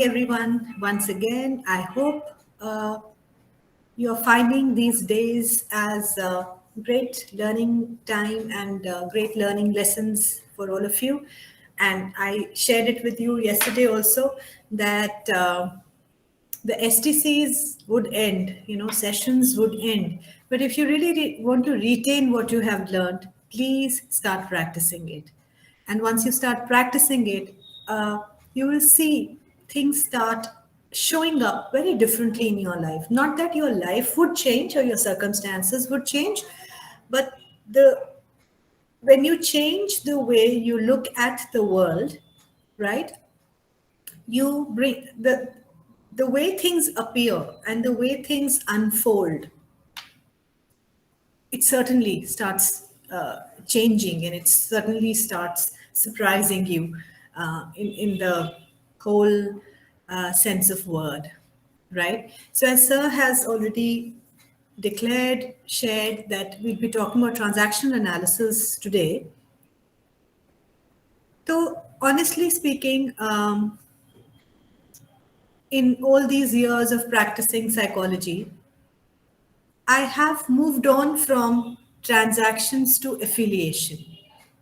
morning, everyone. Once again, I hope you're finding these days as great learning time and great learning lessons for all of you. And I shared it with you yesterday also that the STCs would end, sessions would end. But if you really want to retain what you have learned, please start practicing it. And once you start practicing it, you will see things start showing up very differently in your life. Not that your life would change or your circumstances would change, but the when you change the way you look at the world, right? You bring the way things appear and the way things unfold, it certainly starts changing, and it certainly starts surprising you in the whole sense of word, right? So as sir has already declared, shared that we'll be talking about transactional analysis today. So honestly speaking, in all these years of practicing psychology, I have moved on from transactions to affiliation,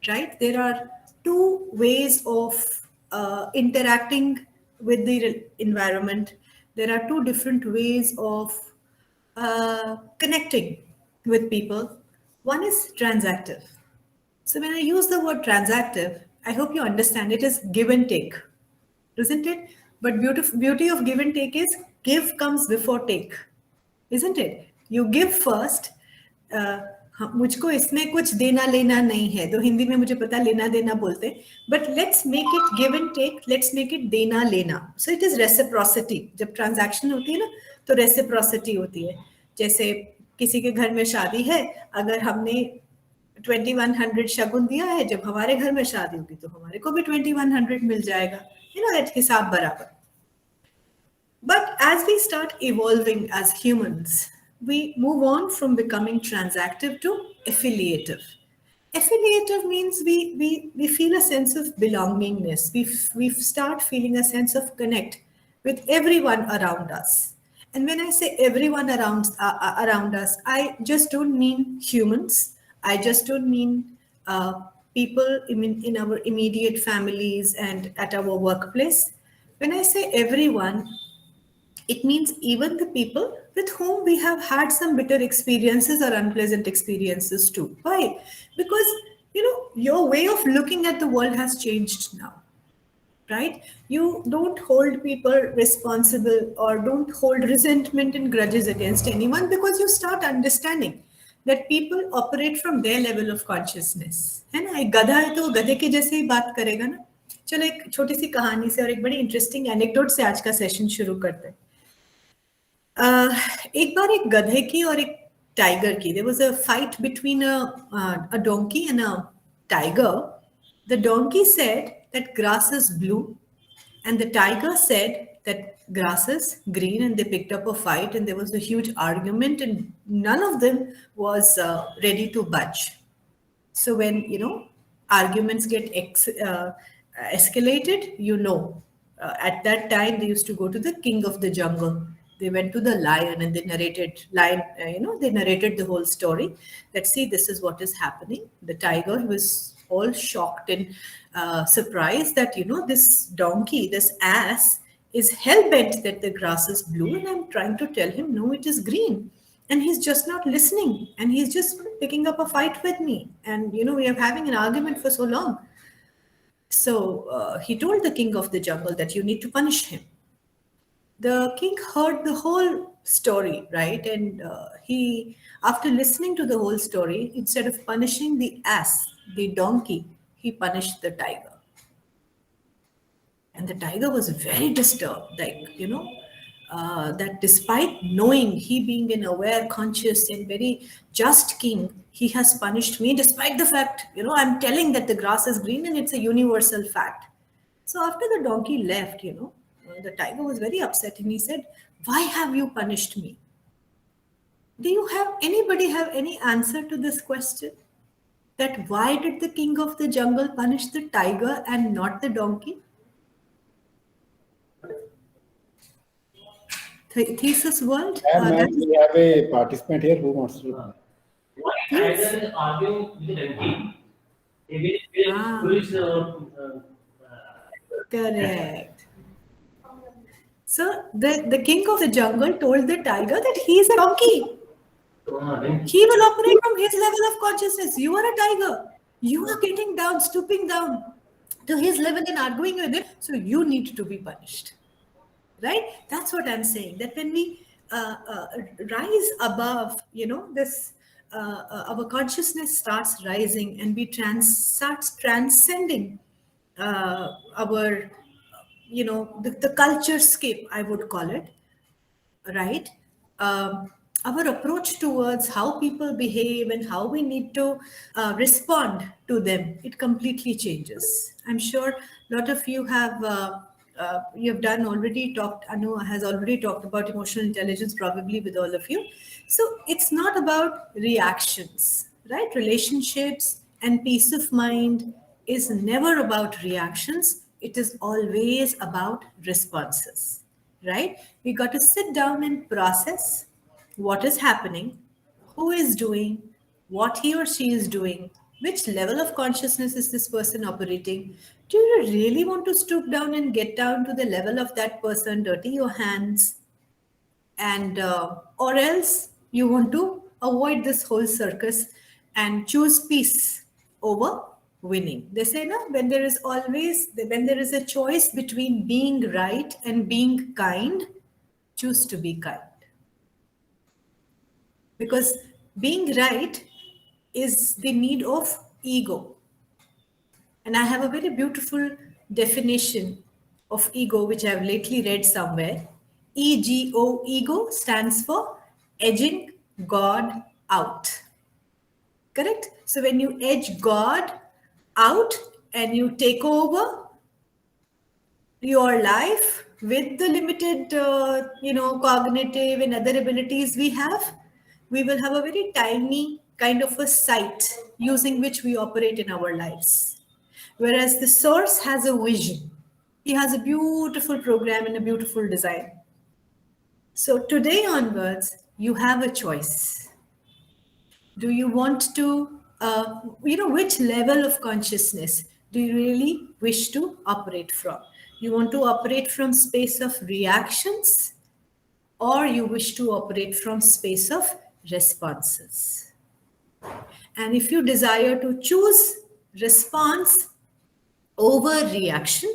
right? There are two ways of interacting with the environment. There are two different ways of connecting with people. One is transactive. So when I use the word transactive, I hope you understand it is give and take, isn't it? But beauty of give and take is give comes before take, isn't it? You give first. मुझको इसमें कुछ देना लेना नहीं है, तो हिंदी में मुझे पता लेना देना बोलते, but let's make it give and take, let's make it देना लेना. So it is reciprocity. जब ट्रांजैक्शन होती है ना, तो रेसिप्रोसिटी होती है. जैसे किसी के घर में शादी है, अगर हमने 2100 शगुन दिया है, जब हमारे घर में शादी होगी तो हमारे को भी 2100 मिल जाएगा, दैट हिसाब बराबर. But as we start evolving as humans, we move on from becoming transactive to affiliative. Affiliative means we feel a sense of belongingness. We start feeling a sense of connect with everyone around us. And when I say everyone around us, I just don't mean humans. I just don't mean people in our immediate families and at our workplace. When I say everyone, it means even the people with whom we have had some bitter experiences or unpleasant experiences too. Why? Because, your way of looking at the world has changed now, right? You don't hold people responsible or don't hold resentment and grudges against anyone, because you start understanding that people operate from their level of consciousness. है ना? एक गधा है तो गधे के जैसे ही बात करेगा ना. चलो एक छोटी सी कहानी से और एक बड़ी इंटरेस्टिंग एनेक्डोट से आज का सेशन शुरू करते हैं. एक बार एक गधे की और एक टाइगर की, there was a fight between a donkey and a tiger. The donkey said that grass is blue, and the tiger said that grass is green, and they picked up a fight, and there was a huge argument, and none of them was ready to budge. So when arguments get escalated, at that time they used to go to the king of the jungle. They went to the lion and they narrated they narrated the whole story. Let's see, this is what is happening. The tiger was all shocked and surprised that this donkey, this ass, is hell bent that the grass is blue, and I'm trying to tell him no, it is green, and he's just not listening, and he's just picking up a fight with me, and we are having an argument for so long. So he told the king of the jungle that you need to punish him. The king heard the whole story, right? And he, after listening to the whole story, instead of punishing the ass, the donkey, he punished the tiger. And the tiger was very disturbed, that despite knowing, he being an aware, conscious, and very just king, he has punished me despite the fact, I'm telling that the grass is green and it's a universal fact. So after the donkey left, the tiger was very upset and he said, "Why have you punished me?" Do you have anybody have any answer to this question? That why did the king of the jungle punish the tiger and not the donkey? Thesis world. Ma'am, That is, we have a participant here who wants to. One please. tiger is arguing with a donkey. A very Ah, foolish correct. So the king of the jungle told the tiger that he is a donkey. donkey. He will operate from his level of consciousness. You are a tiger. You are getting down, stooping down to his level and arguing with him. So you need to be punished. Right? That's what I'm saying. That when we rise above, this, our consciousness starts rising and we starts transcending our, the culture scape, I would call it, right? Our approach towards how people behave and how we need to respond to them, it completely changes. I'm sure a lot of you have done already talked. Anu has already talked about emotional intelligence, probably with all of you. So it's not about reactions, right? Relationships and peace of mind is never about reactions. It is always about responses, right? We got to sit down and process what is happening, who is doing, what he or she is doing, which level of consciousness is this person operating. Do you really want to stoop down and get down to the level of that person, dirty your hands, and or else you want to avoid this whole circus and choose peace over winning. They say, no, when there is a choice between being right and being kind, choose to be kind, because being right is the need of ego. And I have a very beautiful definition of ego, which I've lately read somewhere. EGO, ego, stands for edging God out. Correct? So when you edge God out and you take over your life with the limited, cognitive and other abilities we will have a very tiny kind of a sight using which we operate in our lives. Whereas the source has a vision. He has a beautiful program and a beautiful design. So today onwards, you have a choice. Do you want to, which level of consciousness do you really wish to operate from? You want to operate from space of reactions, or you wish to operate from space of responses? And if you desire to choose response over reaction,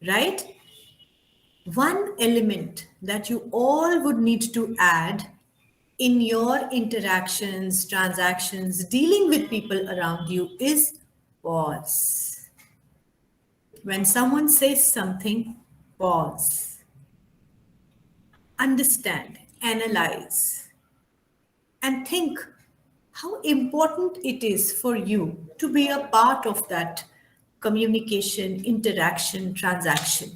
right? One element that you all would need to add in your interactions, transactions, dealing with people around you is pause. When someone says something, pause, understand, analyze, and think how important it is for you to be a part of that communication, interaction, transaction,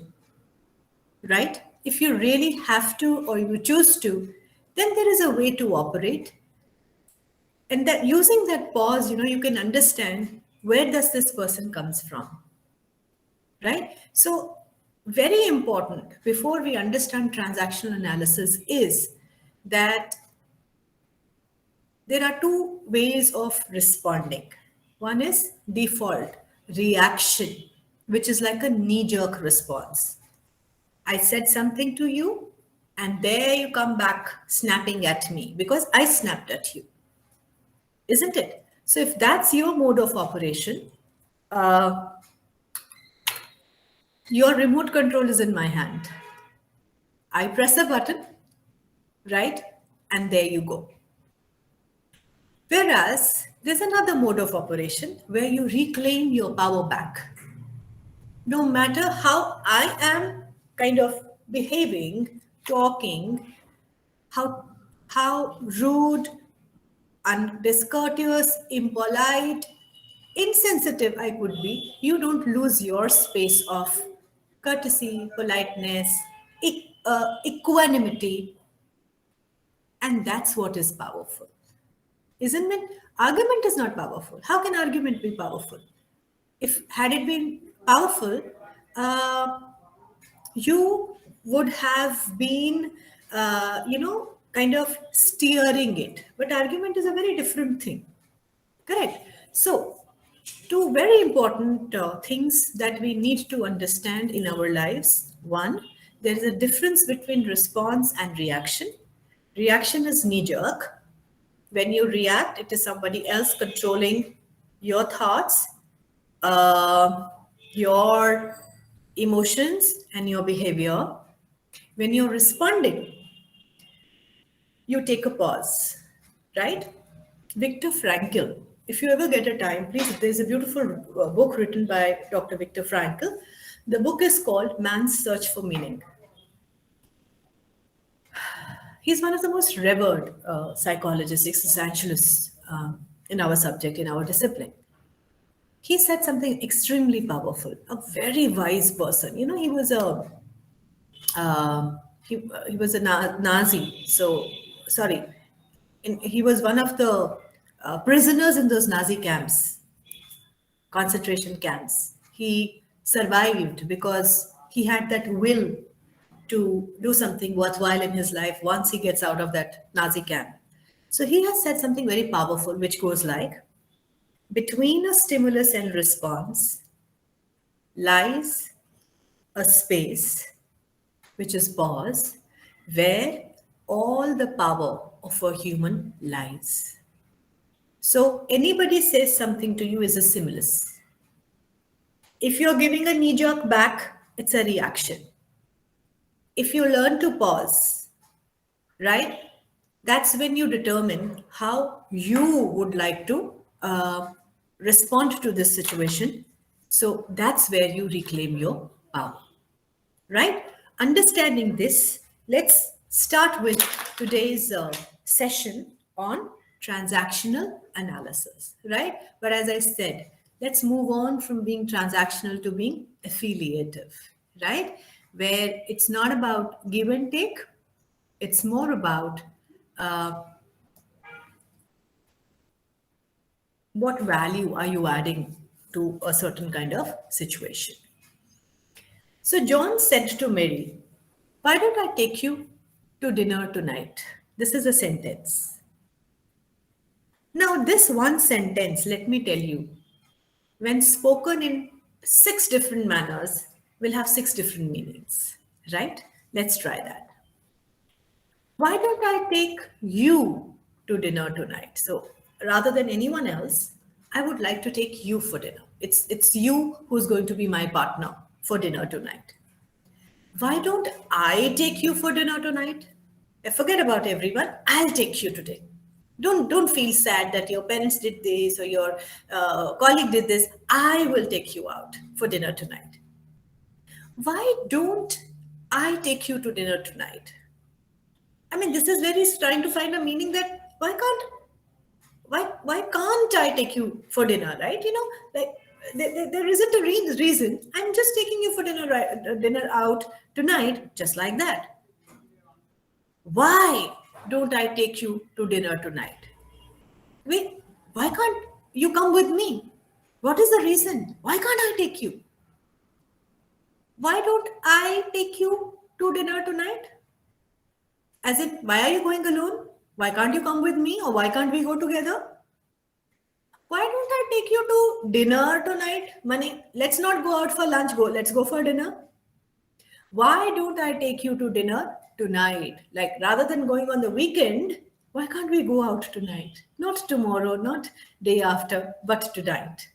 right? If you really have to or you choose to, then there is a way to operate. And that using that pause, you can understand where does this person comes from, right? So very important before we understand transactional analysis is that there are two ways of responding. One is default reaction, which is like a knee-jerk response. I said something to you, and there you come back snapping at me because I snapped at you, isn't it? So if that's your mode of operation, uh, your remote control is in my hand. I press a button, right? And there you go. Whereas there's another mode of operation where you reclaim your power back. No matter how I am kind of behaving, talking, how rude, discourteous, impolite, insensitive I could be, you don't lose your space of courtesy, politeness, equanimity, and that's what is powerful, isn't it? Argument is not powerful. How can argument be powerful? If had it been powerful, uh, you would have been kind of steering it. But argument is a very different thing. Correct. So, two very important things that we need to understand in our lives. One, there is a difference between response and reaction. Reaction is knee jerk. When you react, it is somebody else controlling your thoughts, uh, your emotions, and your behavior. When you're responding, you take a pause, right? Viktor Frankl, if you ever get a time, please, there's a beautiful book written by Dr. Viktor Frankl. The book is called Man's Search for Meaning. He's one of the most revered psychologists, existentialists in our subject, in our discipline. He said something extremely powerful, a very wise person. You know, he was a Nazi. So sorry, he was one of the prisoners in those Nazi camps, concentration camps. He survived because he had that will to do something worthwhile in his life once he gets out of that Nazi camp. So he has said something very powerful, which goes like, between a stimulus and response lies a space, which is pause, where all the power of a human lies. So anybody says something to you is a stimulus. If you're giving a knee jerk back, it's a reaction. If you learn to pause, right, that's when you determine how you would like to respond to this situation. So that's where you reclaim your power, right? Understanding this, let's start with today's session on transactional analysis, right? But as I said, let's move on from being transactional to being affiliative, right? Where it's not about give and take, it's more about what value are you adding to a certain kind of situation. So John said to Mary, why don't I take you to dinner tonight? This is a sentence. Now, this one sentence, let me tell you, when spoken in 6 different manners, will have 6 different meanings, right? Let's try that. Why don't I take you to dinner tonight? So rather than anyone else, I would like to take you for dinner. It's you who's going to be my partner for dinner tonight. Why don't I take you for dinner tonight? Forget about everyone. I'll take you today. Don't feel sad that your parents did this or your colleague did this. I will take you out for dinner tonight. Why don't I take you to dinner tonight? I mean, this is very trying to find a meaning that why can't I take you for dinner, right? You know, like there isn't a reason. I'm just taking you for dinner, dinner out tonight, just like that. Why don't I take you to dinner tonight? Wait, why can't you come with me? What is the reason? Why can't I take you? Why don't I take you to dinner tonight? As in, why are you going alone? Why can't you come with me? Or why can't we go together? Why don't I take you to dinner tonight? Mani, let's not go out for lunch. Let's go for dinner. Why don't I take you to dinner tonight? Like rather than going on the weekend, why can't we go out tonight? Not tomorrow, not day after, but tonight.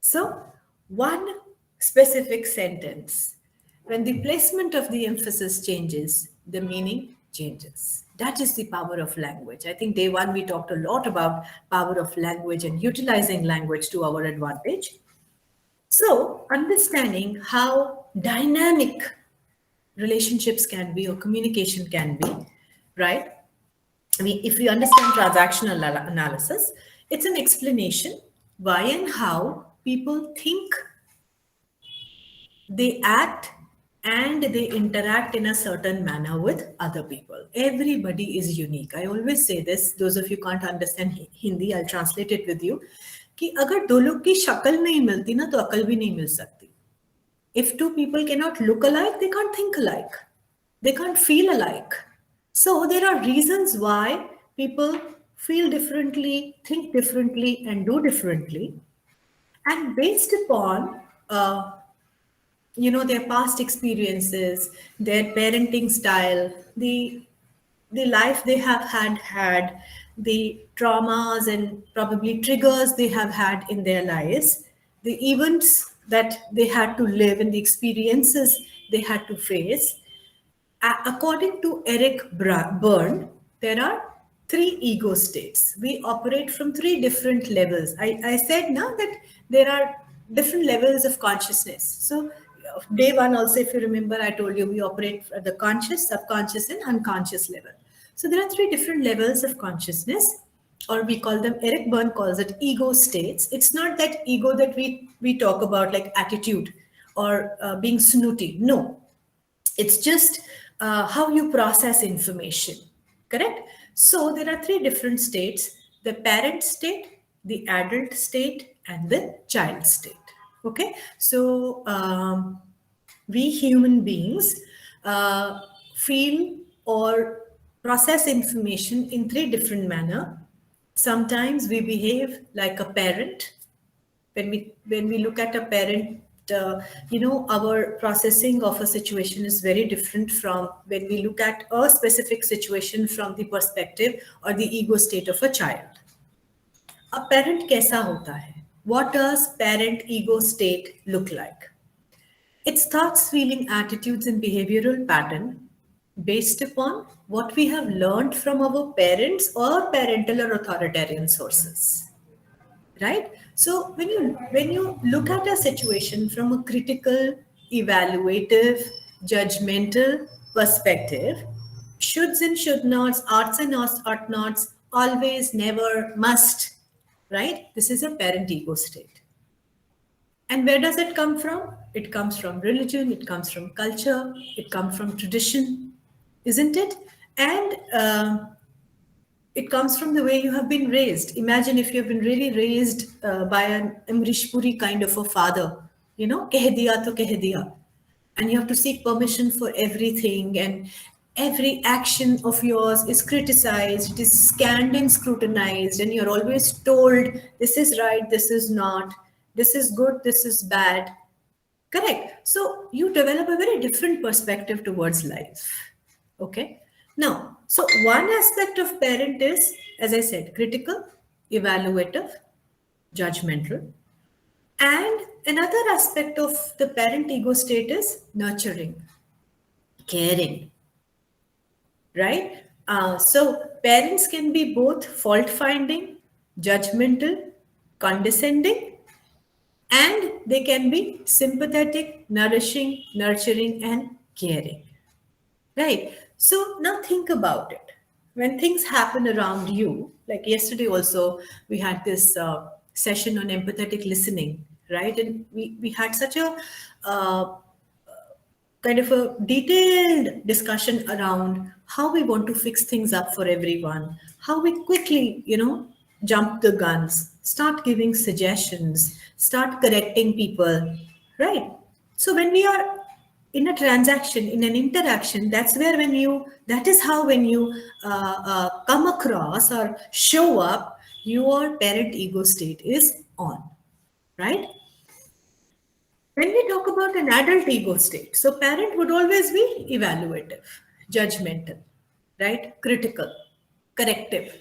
So one specific sentence. When the placement of the emphasis changes, the meaning changes. That is the power of language. I think day one, we talked a lot about power of language and utilizing language to our advantage. So understanding how dynamic relationships can be or communication can be, right? I mean, if we understand transactional analysis, it's an explanation why and how people think, they act, and they interact in a certain manner with other people. Everybody is unique. I always say this, those of you can't understand Hindi, I'll translate it with you, कि अगर दो लोग की शक्ल नहीं मिलती ना तो अकल भी नहीं मिल सकती. If two people cannot look alike, they can't think alike. They can't feel alike. So there are reasons why people feel differently, think differently, and do differently. And based upon their past experiences, their parenting style, the life they have had, the traumas and probably triggers they have had in their lives, the events that they had to live and the experiences they had to face. According to Eric Byrne, there are three ego states. We operate from three different levels. I said now that there are different levels of consciousness. So, day one, also, if you remember, I told you we operate at the conscious, subconscious, and unconscious level. So, there are three different levels of consciousness, or we call them, Eric Byrne calls it ego states. It's not that ego that we talk about, like attitude or being snooty. No, it's just how you process information, correct? So there are three different states: the parent state, the adult state, and the child state. Okay, so we human beings feel or process information in three different manner. Sometimes we behave like a parent. When we look at a parent, our processing of a situation is very different from when we look at a specific situation from the perspective or the ego state of a child. A parent कैसा होता है? What does parent ego state look like? It's thoughts, feeling, attitudes, and behavioral pattern based upon what we have learned from our parents or parental or authoritarian sources, right? So when you look at a situation from a critical, evaluative, judgmental perspective, shoulds and should nots, arts and ought nots, always, never, must, right? This is a parent ego state. And where does it come from? It comes from religion, it comes from culture, it comes from tradition, isn't it? And it comes from the way you have been raised. Imagine if you have been really raised by an Amrish Puri kind of a father, keh diya to keh diya. And you have to seek permission for everything, and every action of yours is criticized, it is scanned and scrutinized, and you're always told this is right, this is not, this is good, this is bad. Correct. So you develop a very different perspective towards life. Okay. Now, so one aspect of parent is, as I said, critical, evaluative, judgmental. And another aspect of the parent ego state is nurturing, caring, right? So parents can be both fault finding, judgmental, condescending, and they can be sympathetic, nourishing, nurturing, and caring. Right. So now think about it. When things happen around you, like yesterday also, we had this session on empathetic listening, right? And we had such a kind of a detailed discussion around how we want to fix things up for everyone, how we quickly, jump the guns, start giving suggestions, start correcting people, right? So when we are in a transaction, in an interaction, that is how when you come across or show up, your parent ego state is on, right? When we talk about an adult ego state, so parent would always be evaluative, judgmental, right? Critical, corrective.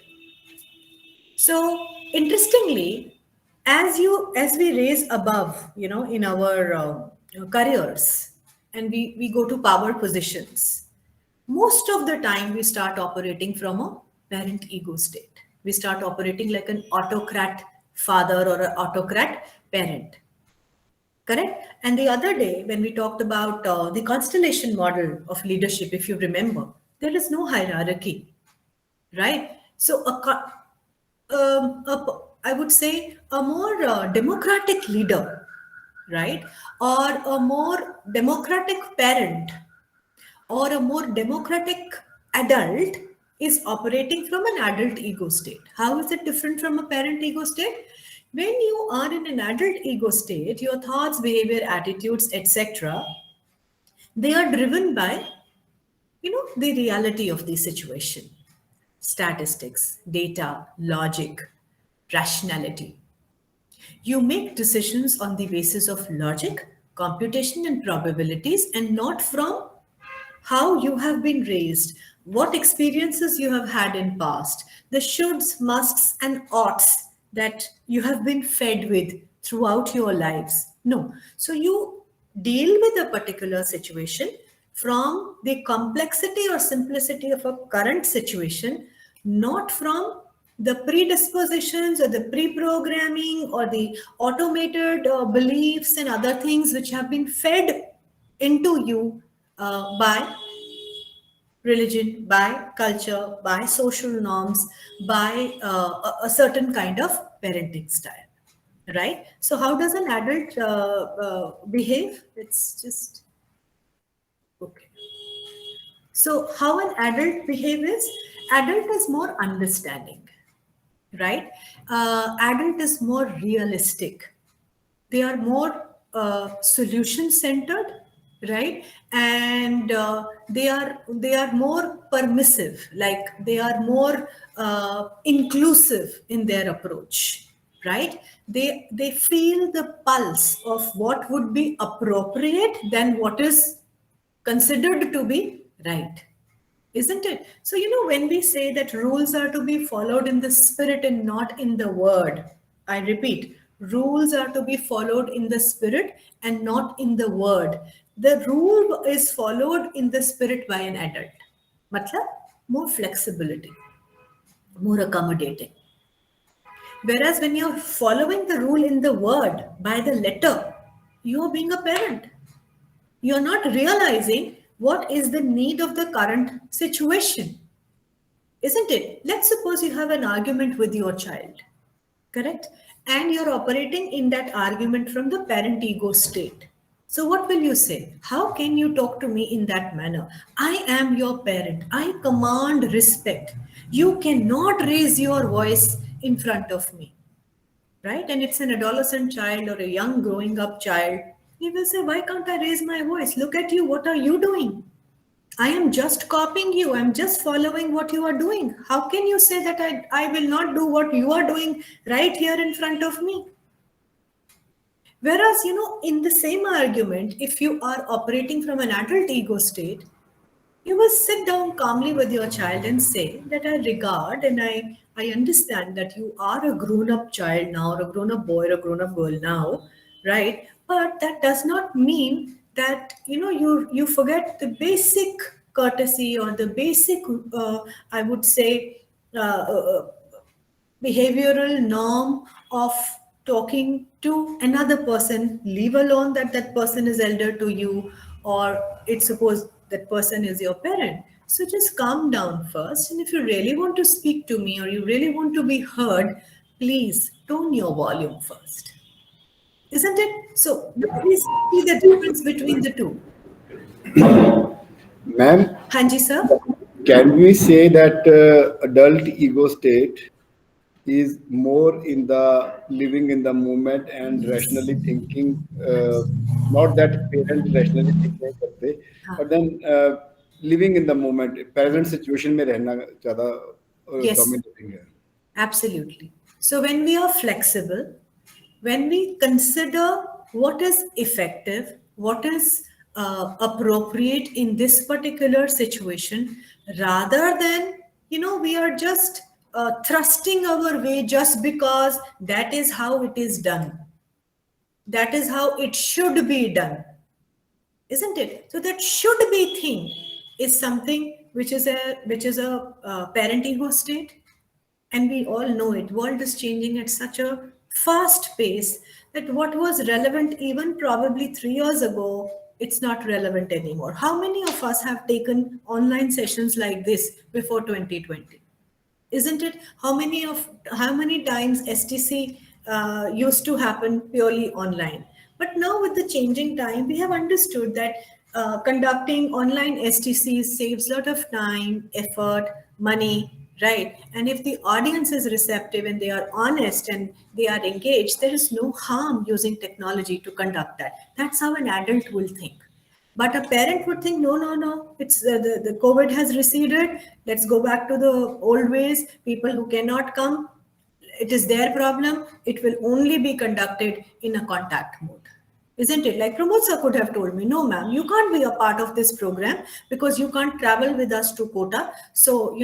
So interestingly, as we raise above, in our careers, and we go to power positions, most of the time we start operating from a parent ego state. We start operating like an autocrat father or an autocrat parent. Correct. And the other day, when we talked about the constellation model of leadership, if you remember, there is no hierarchy, right? So, I would say a more democratic leader, right? Or a more democratic parent or a more democratic adult is operating from an adult ego state. How is it different from a parent ego state? When you are in an adult ego state, your thoughts, behavior, attitudes, etc., they are driven by the reality of the situation, statistics, data, logic, rationality. You make decisions on the basis of logic, computation, and probabilities, and not from how you have been raised, what experiences you have had in past, the shoulds, musts, and oughts that you have been fed with throughout your lives. No. So you deal with a particular situation from the complexity or simplicity of a current situation, not from the predispositions or the pre-programming or the automated beliefs and other things which have been fed into you by religion, by culture, by social norms, by a certain kind of parenting style, right? So how does an adult behave? It's just okay. So how an adult behave is, adult is more understanding, right? Adult is more realistic. They are more solution centered, right? And they are more permissive, like they are more inclusive in their approach, right? They feel the pulse of what would be appropriate than what is considered to be right, isn't it? So, when we say that rules are to be followed in the spirit and not in the word, I repeat, rules are to be followed in the spirit and not in the word. The rule is followed in the spirit by an adult. Matlab, more flexibility, more accommodating. Whereas when you're following the rule in the word by the letter, you're being a parent. You're not realizing what is the need of the current situation, isn't it? Let's suppose you have an argument with your child, correct? And you're operating in that argument from the parent ego state. So, what will you say? How can you talk to me in that manner? I am your parent. I command respect. You cannot raise your voice in front of me, right? And it's an adolescent child or a young growing up child. He will say, why can't I raise my voice? Look at you. What are you doing? I am just copying you. I'm just following what you are doing. How can you say that I will not do what you are doing right here in front of me? Whereas, in the same argument, if you are operating from an adult ego state, you will sit down calmly with your child and say that I regard and I understand that you are a grown up child now, or a grown up boy or a grown up girl now, right? But that does not mean that you forget the basic courtesy or the basic, I would say, behavioral norm of talking to another person, leave alone that that person is elder to you, or it's suppose that person is your parent. So just calm down first, and if you really want to speak to me or you really want to be heard, please tone your volume first, isn't it? So now we see the difference between the two. Ma'am, Hanji sir. can we say that adult ego state is more in the living in the moment and Yes. rationally thinking? Not that parent rationally think नहीं करते, हाँ. but then living in the moment, present situation में रहना ज़्यादा Yes. dominating है. Absolutely. So when we are flexible, when we consider what is effective, what is appropriate in this particular situation, rather than, we are just thrusting our way just because that is how it is done. That is how it should be done, isn't it? So that should be thing is something which is a parent ego state, and we all know it. World is changing at such a fast pace that what was relevant even probably 3 years ago, it's not relevant anymore. How many of us have taken online sessions like this before 2020? Isn't it? How many times STC used to happen purely online? But now with the changing time, we have understood that conducting online STCs saves a lot of time, effort, money, right? And if the audience is receptive and they are honest and they are engaged, there is no harm using technology to conduct that. That's how an adult will think. But a parent would think, no, no, no, it's the COVID has receded. Let's go back to the old ways. People who cannot come, it is their problem. It will only be conducted in a contact mode. Isn't it? Like Pramod sir could have told me, no, ma'am, you can't be a part of this program because you can't travel with us to Kota. So,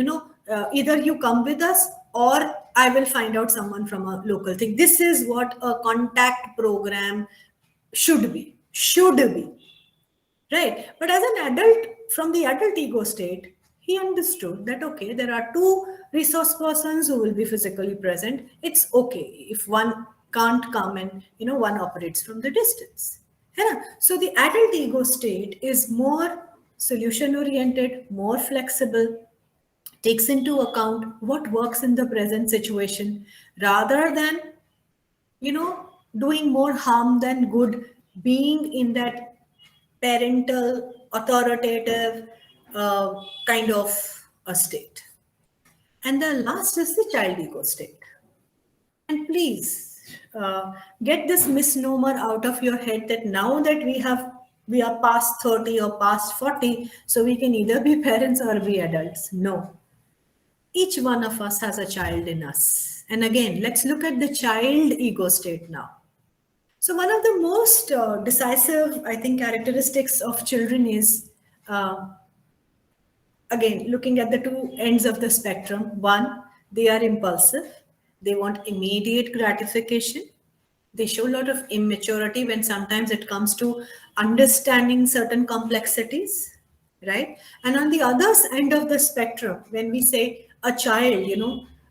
either you come with us or I will find out someone from a local thing. This is what a contact program should be. Should be. Right. But as an adult, from the adult ego state, he understood that, okay, there are two resource persons who will be physically present. It's okay if one can't come and, one operates from the distance. Yeah. So the adult ego state is more solution oriented, more flexible, takes into account what works in the present situation rather than doing more harm than good, being in that parental, authoritative kind of a state. And the last is the child ego state. And please get this misnomer out of your head that now that we are past 30 or past 40, so we can either be parents or be adults. No, each one of us has a child in us. And again, let's look at the child ego state now. So one of the most decisive, I think, characteristics of children is, again, looking at the two ends of the spectrum. One, they are impulsive. They want immediate gratification. They show a lot of immaturity when sometimes it comes to understanding certain complexities, right? And on the other end of the spectrum, when we say a child,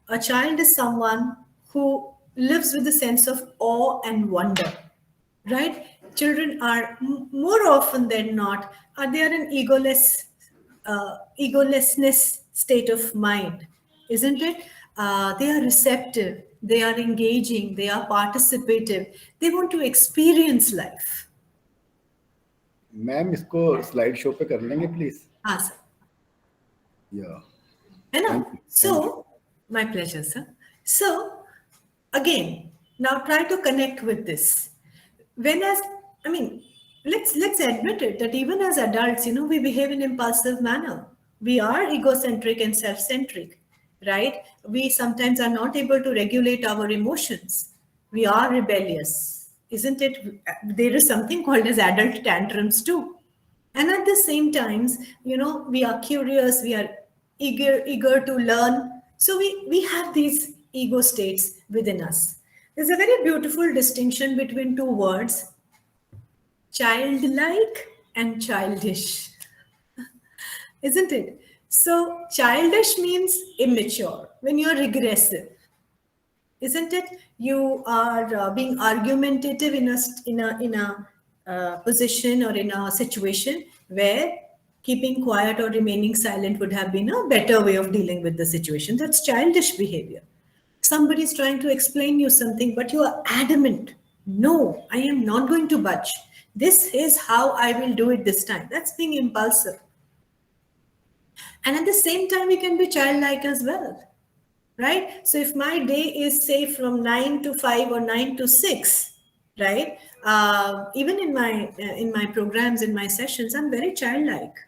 a child is someone who lives with a sense of awe and wonder, right? Children are more often than not, they are an egolessness state of mind, isn't it? They are receptive, they are engaging, they are participative, they want to experience life. Ma'am इसको slide show पे कर लेंगे please हाँ sir. या है ना? Thank you. So, my pleasure, sir. So, again, now try to connect with this. Let's admit it that even as adults, we behave in impulsive manner. We are egocentric and self-centric, right? We sometimes are not able to regulate our emotions. We are rebellious, isn't it? There is something called as adult tantrums too. And at the same times, we are curious, we are eager to learn. So we have these ego states within us. There's a very beautiful distinction between two words, childlike and childish, isn't it? So childish means immature, when you're regressive, isn't it? You are being argumentative in a position or in a situation where keeping quiet or remaining silent would have been a better way of dealing with the situation. That's childish behavior. Somebody is trying to explain you something, but you are adamant. No, I am not going to budge. This is how I will do it this time. That's being impulsive. And at the same time, we can be childlike as well, right? So if my day is, say, from 9 to 5 or 9 to 6, right? Even in my programs, in my sessions, I'm very childlike,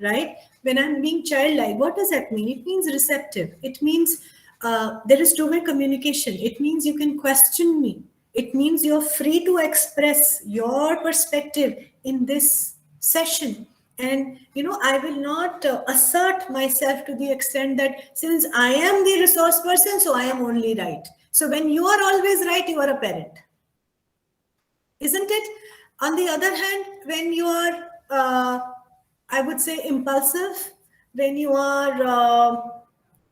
right? When I'm being childlike, what does that mean? It means receptive. It means there is two-way communication. It means you can question me. It means you're free to express your perspective in this session. And, I will not assert myself to the extent that since I am the resource person, so I am only right. So when you are always right, you are a parent. Isn't it? On the other hand, when you are, I would say, impulsive, when you are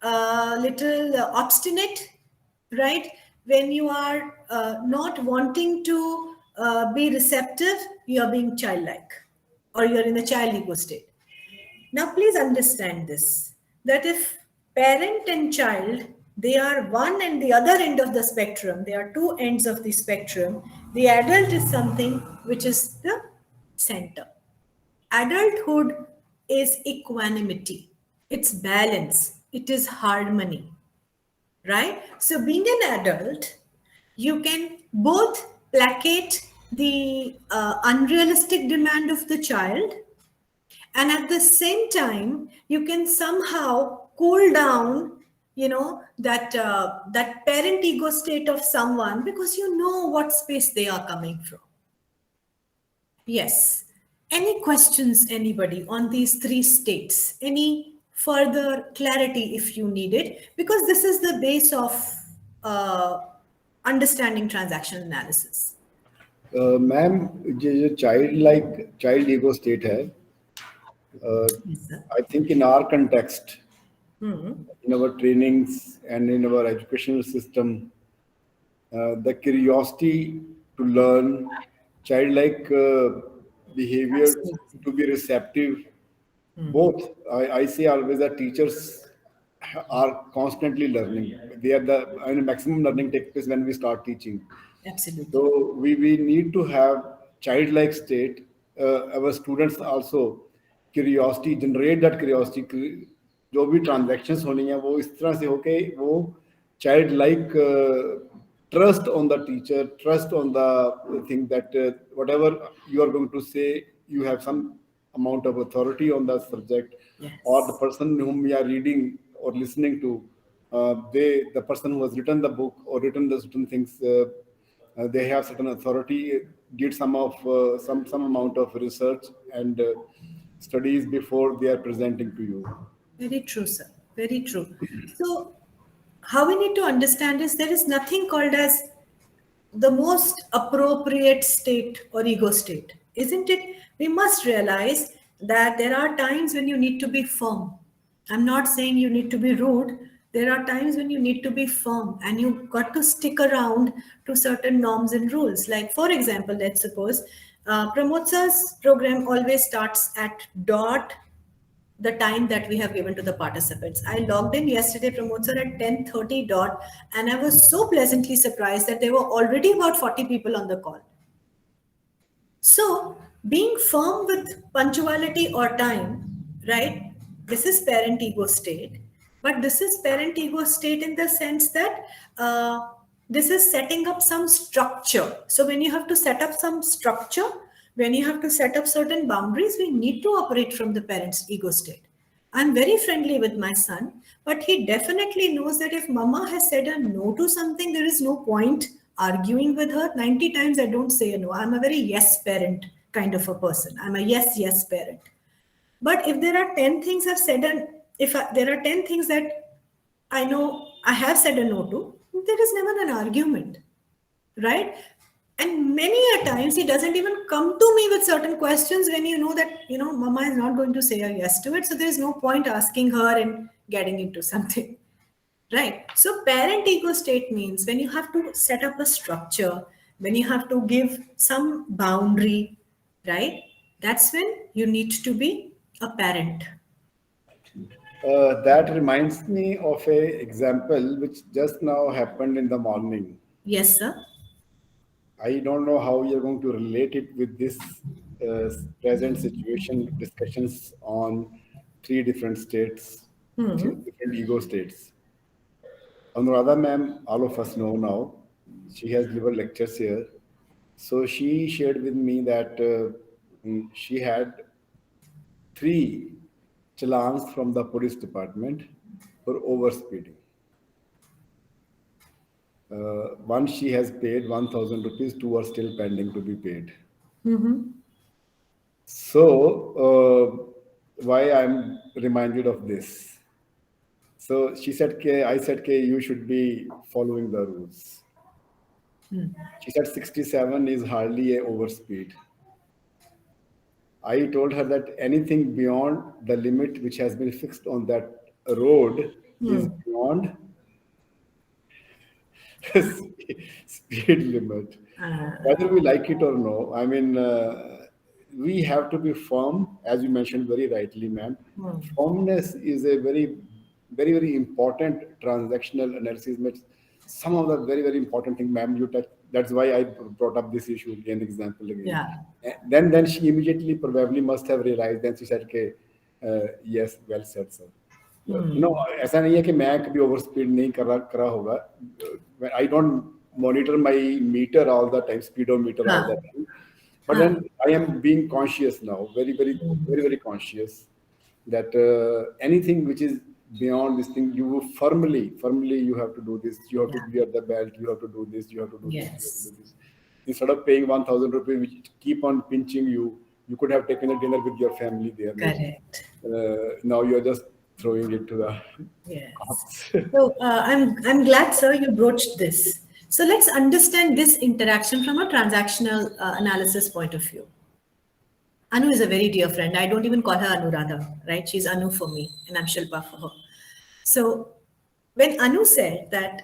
a little obstinate, right? When you are not wanting to be receptive, you are being childlike, or you're in a child ego state. Now, please understand this, that if parent and child, they are one and the other end of the spectrum, they are two ends of the spectrum, the adult is something which is the center. Adulthood is equanimity, it's balance, it is harmony, right? So being an adult, you can both placate the unrealistic demand of the child, and at the same time you can somehow cool down, that parent ego state of someone, because you know what space they are coming from. Yes. Any questions, anybody, on these three states? Any further clarity if you need it? Because this is the base of uh, understanding transaction analysis. Ma'am, ये जो child ego state है, Yes, sir. I think in our context, Hmm. in our trainings and in our educational system, the curiosity to learn, childlike behavior, Absolutely. to be receptive, both. I say always that teachers are constantly learning. They are the, I mean, maximum learning takes place when we start teaching. Absolutely. So we need to have childlike state. Our students also curiosity, generate that curiosity. जो भी transactions होनी है वो इस तरह से हो के वो childlike trust on the teacher, trust on the thing that whatever you are going to say, you have some amount of authority on the subject, or the Yes. person whom we are reading or listening to, the person who has written the book or written the certain things, they have certain authority, did some amount of research and studies before they are presenting to you. Very true, sir. Very true. So, how we need to understand is there is nothing called as the most appropriate state or ego state, isn't it? We must realize that there are times when you need to be firm. I'm not saying you need to be rude. There are times when you need to be firm and you've got to stick around to certain norms and rules. Like, for example, let's suppose Pramod sir's program always starts at dot the time that we have given to the participants. I logged in yesterday, Pramod sir, at 10:30 dot, and I was so pleasantly surprised that there were already about 40 people on the call. So, being firm with punctuality or time, right? This is parent ego state, but this is parent ego state in the sense that this is setting up some structure. So, when you have to set up some structure, when you have to set up certain boundaries, we need to operate from the parent's ego state. I'm very friendly with my son, but he definitely knows that if mama has said a no to something, there is no point arguing with her. 90 times I don't say a no. I'm a very yes parent kind of a person. I'm a yes, yes parent. But if there are 10 things I've said, and there are 10 things that I know I have said a no to, there is never an argument, right? And many a times he doesn't even come to me with certain questions when you know that, mama is not going to say a yes to it. So there's no point asking her and getting into something. Right. So parent ego state means when you have to set up a structure, when you have to give some boundary, right? That's when you need to be a parent. That reminds me of a example which just now happened in the morning. Yes, sir. I don't know how you're going to relate it with this present situation, discussions on three different states, three different ego states. Anuradha ma'am, all of us know now, she has delivered lectures here. So she shared with me that she had three challans from the police department for overspeeding. One she has paid 1,000 rupees, two are still pending to be paid. So, why I'm reminded of this? So she said, I said, you should be following the rules. She said 67 is hardly a overspeed. I told her that anything beyond the limit which has been fixed on that road is beyond speed limit. Whether we like it or no, I mean, we have to be firm, as you mentioned very rightly, ma'am. Firmness is a very important transactional analysis. Some of the very important thing, ma'am, you touched. That's why I brought up this issue again, example again. Yeah. Then she immediately probably must have realized. Then she said, "Okay, yes, well said, sir." ऐसा नहीं है कि मैं कभी over speed नहीं करा होगा. I don't monitor my meter all the time, speedometer all the Huh. time. But Huh. then I am being conscious now, very conscious that anything which is beyond this thing, you firmly, you have to do this. You have to Yeah. wear the belt. You have to do this. You have to do this. You have to Yes. do this. Instead of paying 1,000 rupees, which keep on pinching you, you could have taken a dinner with your family there. Maybe Correct. now you are just throwing it to the Yes. cops. So I'm glad, sir, you broached this. So let's understand this interaction from a transactional analysis point of view. Anu is a very dear friend. I don't even call her Anuradha, right? She's Anu for me, and I'm Shilpa for her. So when Anu said that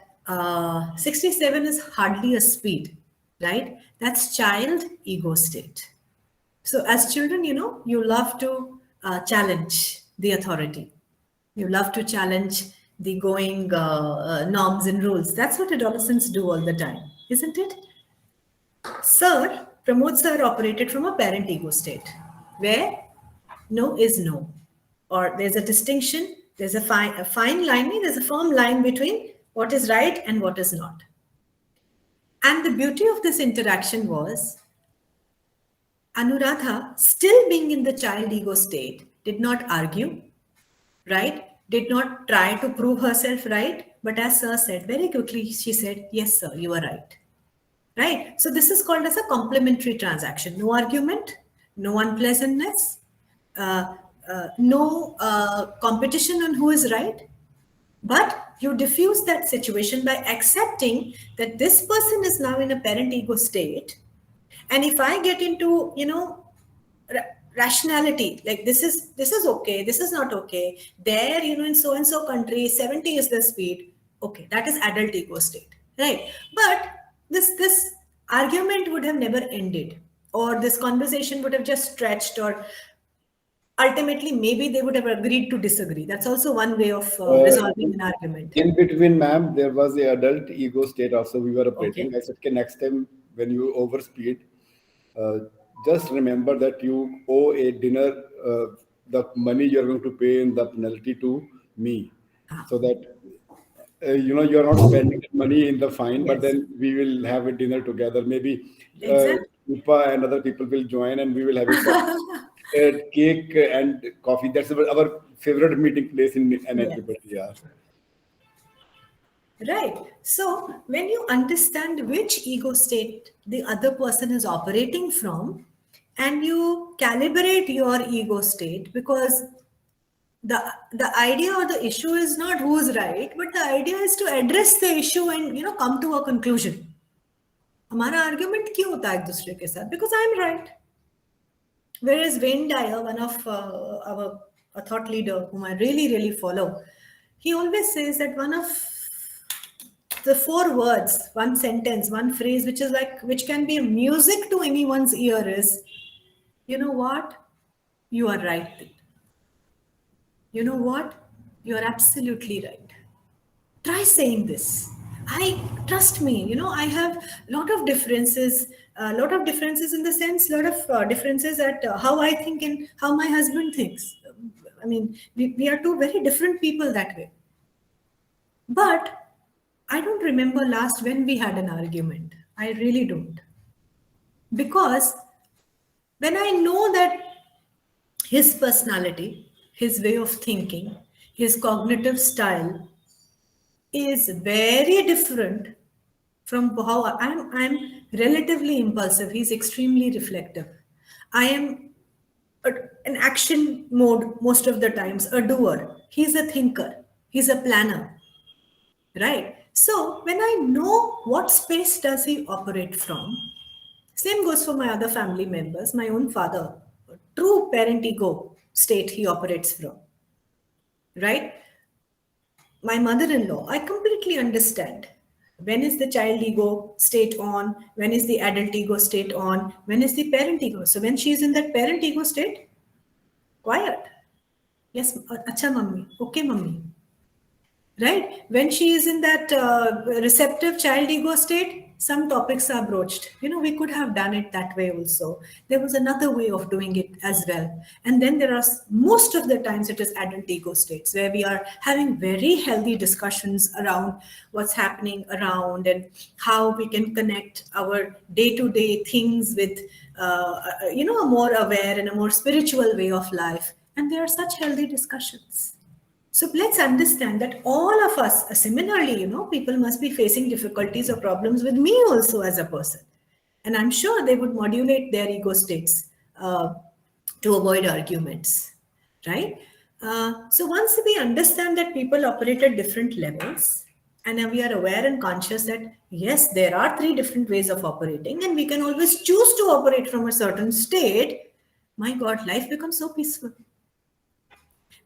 67 is hardly a speed, right? That's child ego state. So as children, you love to challenge the authority. You love to challenge the going norms and rules. That's what adolescents do all the time, isn't it? Sir, Pramod sir operated from a parent ego state where no is no, or there's a distinction, there's a fine line, there's a firm line between what is right and what is not. And the beauty of this interaction was Anuradha, still being in the child ego state, did not argue, right? Did not try to prove herself right. But as Sir said, very quickly, she said, yes, sir, you are right. Right? So this is called as a complementary transaction. No argument, no unpleasantness, no competition on who is right. But you diffuse that situation by accepting that this person is now in a parent ego state. And if I get into, rationality, like this is okay, this is not okay, there, in so and so country 70 is the speed, okay, that is adult ego state, right? But this argument would have never ended, or this conversation would have just stretched, or ultimately maybe they would have agreed to disagree. That's also one way of Uh, resolving an argument. in between, ma'am, there was a adult ego state also we were Okay. operating. I said, okay, next time when you overspeed, uh, just remember that you owe a dinner, the money you're going to pay in the penalty to me, so that you're not spending money in the fine, but Yes, then we will have a dinner together. Maybe exactly. Upa and other people will join, and we will have a cake and coffee. That's our favorite meeting place in an Yes. everybody. Yeah. Right. So when you understand which ego state the other person is operating from, and you calibrate your ego state, because the idea or the issue is not who's right, but the idea is to address the issue and come to a conclusion. हमारा argument क्यों होता है एक दूसरे के साथ? Because I'm right. Whereas Wayne Dyer, one of our a thought leader whom I really, really follow, he always says that one of the four words, one sentence, one phrase, which can be music to anyone's ear is, you know what? You are right. You know what? You are absolutely right. Try saying this. I trust me. I have a lot of differences. A lot of differences in the sense, a lot of differences at how I think and how my husband thinks. I mean, we are two very different people that way. But I don't remember last when we had an argument. I really don't. Because when I know that his personality, his way of thinking, his cognitive style is very different from how I'm relatively impulsive. He's extremely reflective. I am an action mode most of the times, a doer. He's a thinker. He's a planner. Right. So when I know what space does he operate from, same goes for my other family members, my own father, true parent ego state he operates from. Right. My mother-in-law, I completely understand. When is the child ego state on? When is the adult ego state on? When is the parent ego? So when she is in that parent ego state, quiet. Yes, acha mummy. Okay, mummy. Right? When she is in that receptive child ego state, some topics are broached. We could have done it that way also. There was another way of doing it as well. And then there are most of the times it is adult ego states where we are having very healthy discussions around what's happening around and how we can connect our day-to-day things with, a more aware and a more spiritual way of life. And there are such healthy discussions. So let's understand that all of us, similarly, people must be facing difficulties or problems with me also as a person. And I'm sure they would modulate their ego states to avoid arguments, right? So once we understand that people operate at different levels, and we are aware and conscious that, yes, there are 3 different ways of operating, and we can always choose to operate from a certain state, my God, life becomes so peaceful.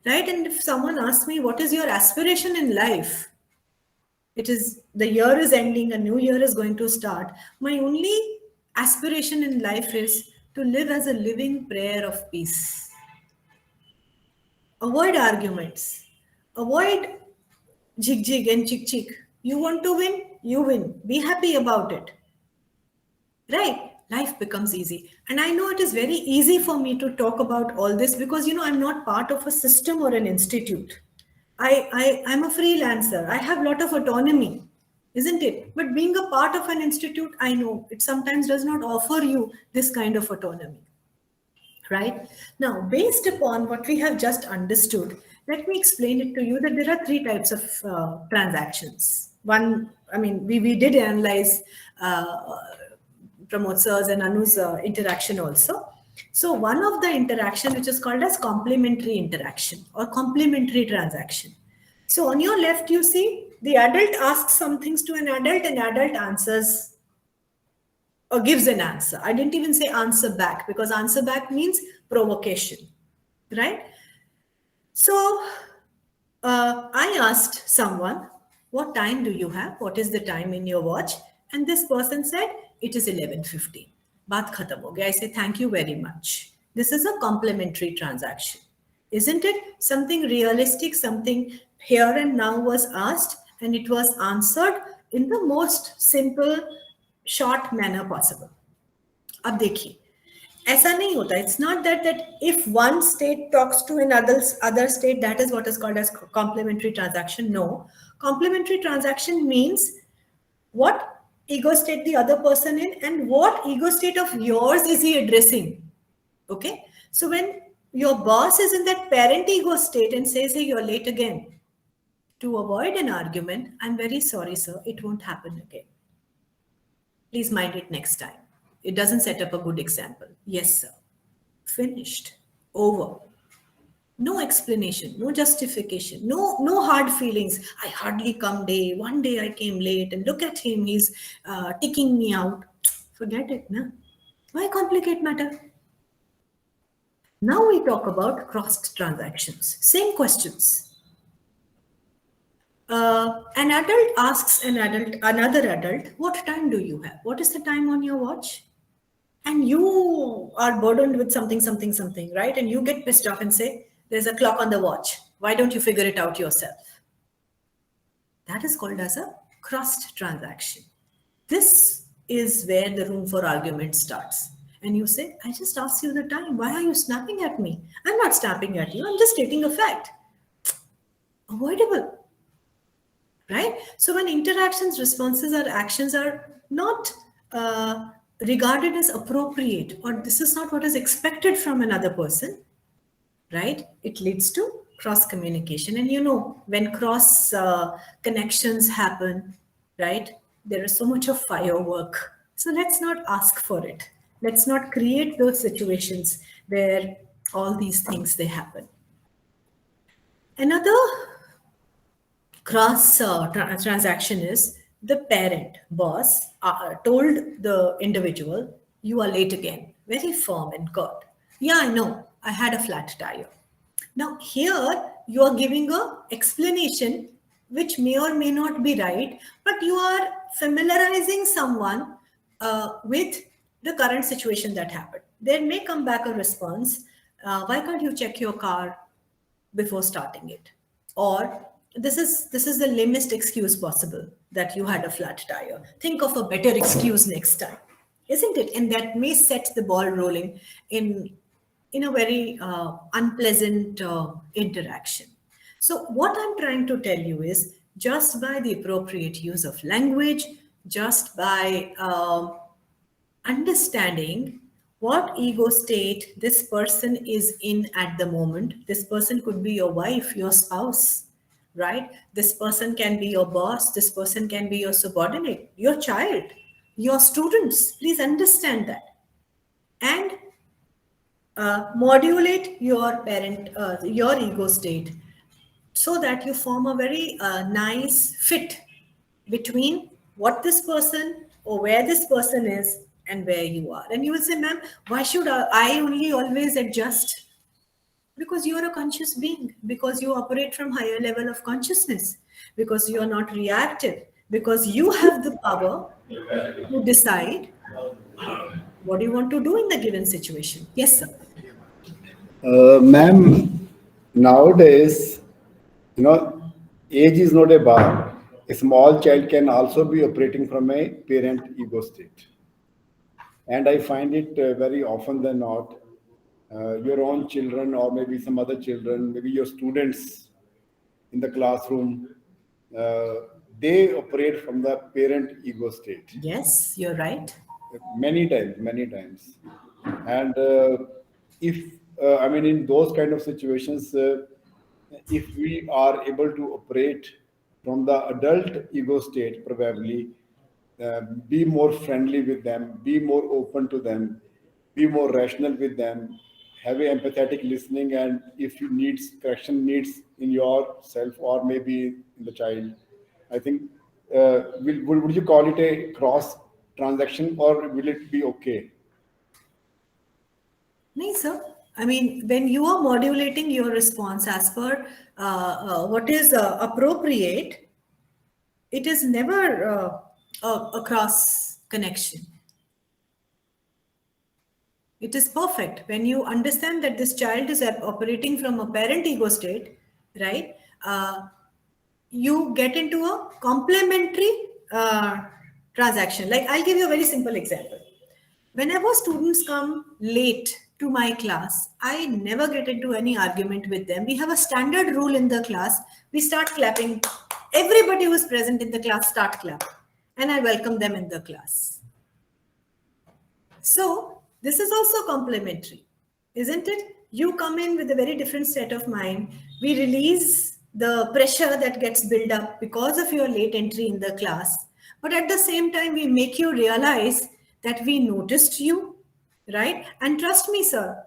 Right? And if someone asks me, what is your aspiration in life? It is the year is ending, a new year is going to start. My only aspiration in life is to live as a living prayer of peace. Avoid arguments. Avoid jig jig and chick chick. You want to win? You win. Be happy about it. Right? Life becomes easy. And I know it is very easy for me to talk about all this because, I'm not part of a system or an institute. I'm a freelancer. I have a lot of autonomy, isn't it? But being a part of an institute, I know it sometimes does not offer you this kind of autonomy. Right? Now, based upon what we have just understood, let me explain it to you that there are 3 types of transactions. One, we did analyze Pramod sir's and Anu's interaction also. So one of the interaction which is called as complementary interaction or complementary transaction. So on your left, you see the adult asks some things to an adult and adult answers or gives an answer. I didn't even say answer back because answer back means provocation, right? So I asked someone, what time do you have? What is the time in your watch? And this person said, it is 11:15. Baat khatam ho gaya. I say, thank you very much. This is a complementary transaction. Isn't it? Something realistic, something here and now was asked and it was answered in the most simple, short manner possible. अब देखिए, ऐसा नहीं होता. It's not that if one state talks to another state, that is what is called as complementary transaction. No. Complementary transaction means what ego state the other person in and what ego state of yours is he addressing. Okay. So when your boss is in that parent ego state and says, hey, you're late again, to avoid an argument, I'm very sorry, sir, it won't happen again. Please mind it next time. It doesn't set up a good example. Yes, sir. Finished. Over. No explanation, no justification, no hard feelings. I hardly come day. One day I came late and look at him, he's ticking me out. Forget it, na? Why complicate matter? Now we talk about crossed transactions. Same questions. An adult asks another adult, what time do you have? What is the time on your watch? And you are burdened with something, right? And you get pissed off and say, there's a clock on the watch. Why don't you figure it out yourself? That is called as a crossed transaction. This is where the room for argument starts. And you say, I just asked you the time. Why are you snapping at me? I'm not snapping at you. I'm just stating a fact. Avoidable. Right? So when interactions, responses, or actions are not regarded as appropriate, or this is not what is expected from another person, right? It leads to cross communication. And when cross connections happen, right? There is so much of firework. So let's not ask for it. Let's not create those situations where all these things, they happen. Another cross transaction is the parent boss told the individual, you are late again. Very firm and curt. Yeah, I know. I had a flat tire. Now here you are giving a explanation which may or may not be right, but you are familiarizing someone with the current situation that happened. There may come back a response. Why can't you check your car before starting it? Or this is the lamest excuse possible. that you had a flat tire. Think of a better excuse next time, isn't it? And that may set the ball rolling in a very unpleasant interaction. So, what I'm trying to tell you is just by the appropriate use of language, just by understanding what ego state this person is in at the moment. This person could be your wife, your spouse, right? This person can be your boss, this person can be your subordinate, your child, your students. Please understand that. And modulate your your ego state so that you form a very nice fit between what this person or where this person is and where you are. And you will say, ma'am, why should I only always adjust? Because you are a conscious being, because you operate from higher level of consciousness, because you are not reactive, because you have the power to decide what do you want to do in the given situation. Yes, sir. Ma'am, nowadays, you know, age is not a bar. A small child can also be operating from a parent ego state. And I find it very often than not, your own children or maybe some other children, maybe your students in the classroom, uh, they operate from the parent ego state Yes, you're right. many times. And if I mean, in those kind of situations, if we are able to operate from the adult ego state, probably be more friendly with them, be more open to them, be more rational with them, have a empathetic listening, and if you needs correction needs in yourself or maybe in the child, I think would you call it a cross transaction or will it be okay? No, sir. I mean, when you are modulating your response as per what is appropriate, it is never a cross connection. It is perfect when you understand that this child is operating from a parent ego state, right? You get into a complementary transaction. Like, I'll give you a very simple example. Whenever students come late to my class, I never get into any argument with them. We have a standard rule in the class. We start clapping. Everybody who is present in the class start clapping. And I welcome them in the class. So, this is also complementary, isn't it? You come in with a very different state of mind. We release the pressure that gets built up because of your late entry in the class. But at the same time, we make you realize that we noticed you, right? And trust me, sir,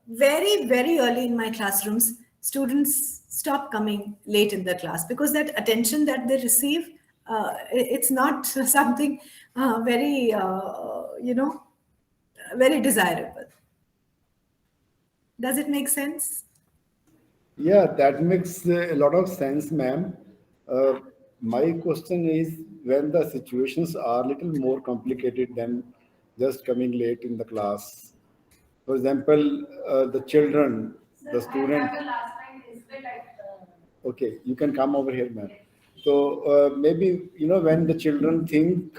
very early in my classrooms, students stop coming late in the class because that attention that they receive, it's not something very, very desirable. Does it make sense? Yeah, that makes a lot of sense, ma'am. Uh, my question is when the situations are little more complicated than just coming late in the class. For example, the children, the student. Okay, you can come over here, ma'am. So maybe when the children think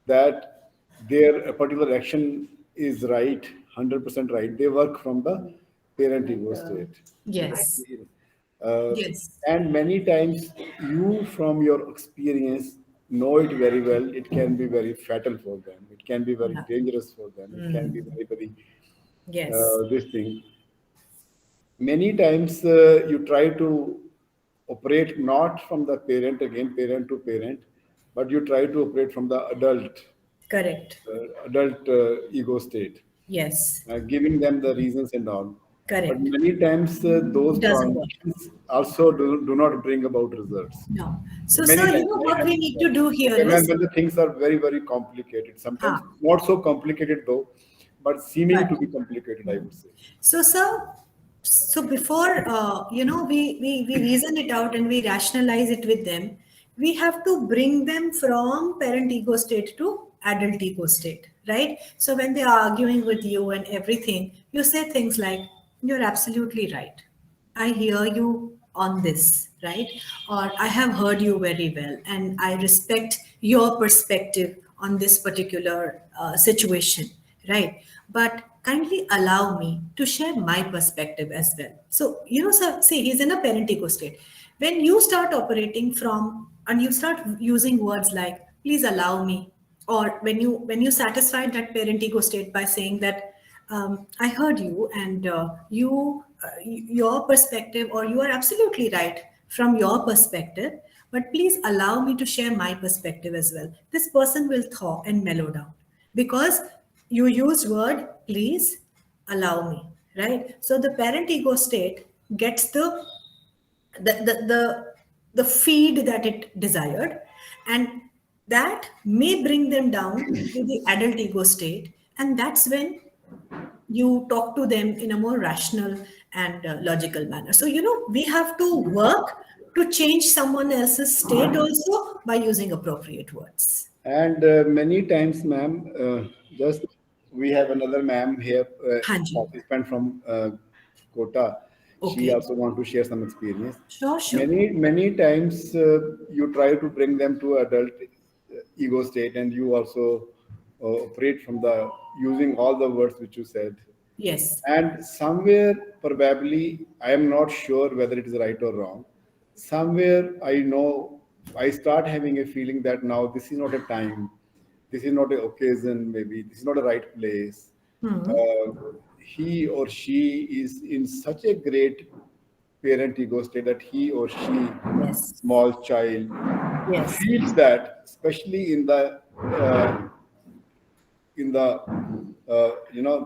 that their particular action is right, 100% right, they work from the parent ego state. Yes. Uh, Yes. and many times, you, from your experience, know it very well. It can be very fatal for them. It can be very Yeah. dangerous for them. It can be very Yes. this thing. Many times, you try to operate not from the parent, again, parent to parent, but you try to operate from the Correct. adult ego state, Yes. giving them the reasons and all. But Correct. many times those Doesn't work. transactions also do not bring about results. No. So, Many sir, you times, know many what we times. need to do here When is, the things are very complicated, sometimes ha, not so complicated though, but seeming but to be complicated, I would say. so, sir, so before we reason it out and we rationalize it with them, we have to bring them from parent ego state to adult ego state, right? So when they are arguing with you and everything, you say things like, "You're absolutely right. I hear you. on this, right? Or I have heard you very well, and I respect your perspective on this particular situation, right? But kindly allow me to share my perspective as well. So, sir, see, he's in a parent ego state. When you start operating from, and you start using words like, please allow me, or when you satisfy that parent ego state by saying that, I heard you, and your perspective, or you are absolutely right from your perspective, but please allow me to share my perspective as well. This person will thaw and mellow down because you used word please allow me, right? So the parent ego state gets the feed that it desired, and that may bring them down to the adult ego state, and that's when you talk to them in a more rational and logical manner. So we have to work to change someone else's state also by using appropriate words. And many times, ma'am, just we have another ma'am here, Hanji. participant from Kota. She Okay. also want to share some experience. Sure, sure. Many times you try to bring them to adult ego state, and you also operate from the using all the words which you said. Yes. And somewhere, probably, I am not sure whether it is right or wrong. Somewhere, I know I start having a feeling that now this is not a time, this is not an occasion, maybe this is not a right place. Uh, he or she is in such a great parent ego state that he or she, Yes. small child, Yes. feels that, especially in the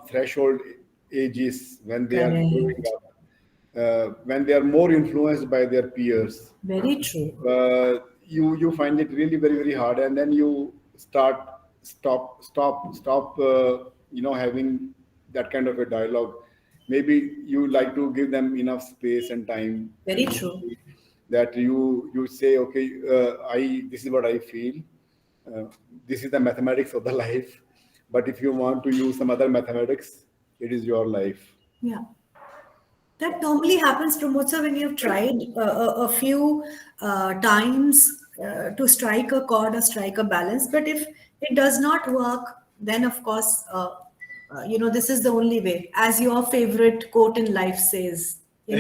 threshold ages when they are growing Correct. up, when they are more influenced by their peers, Very true. you find it really very very hard, and then you stop having that kind of a dialogue. Maybe you like to give them enough space and time Very to true. that you say, okay, I this is what I feel, uh, this is the mathematics of the life, but if you want to use some other mathematics, it is your life. Yeah. That normally happens, Pramod, when you've tried a few times to strike a chord or strike a balance. But if it does not work, then of course, this is the only way. As your favorite quote in life says, you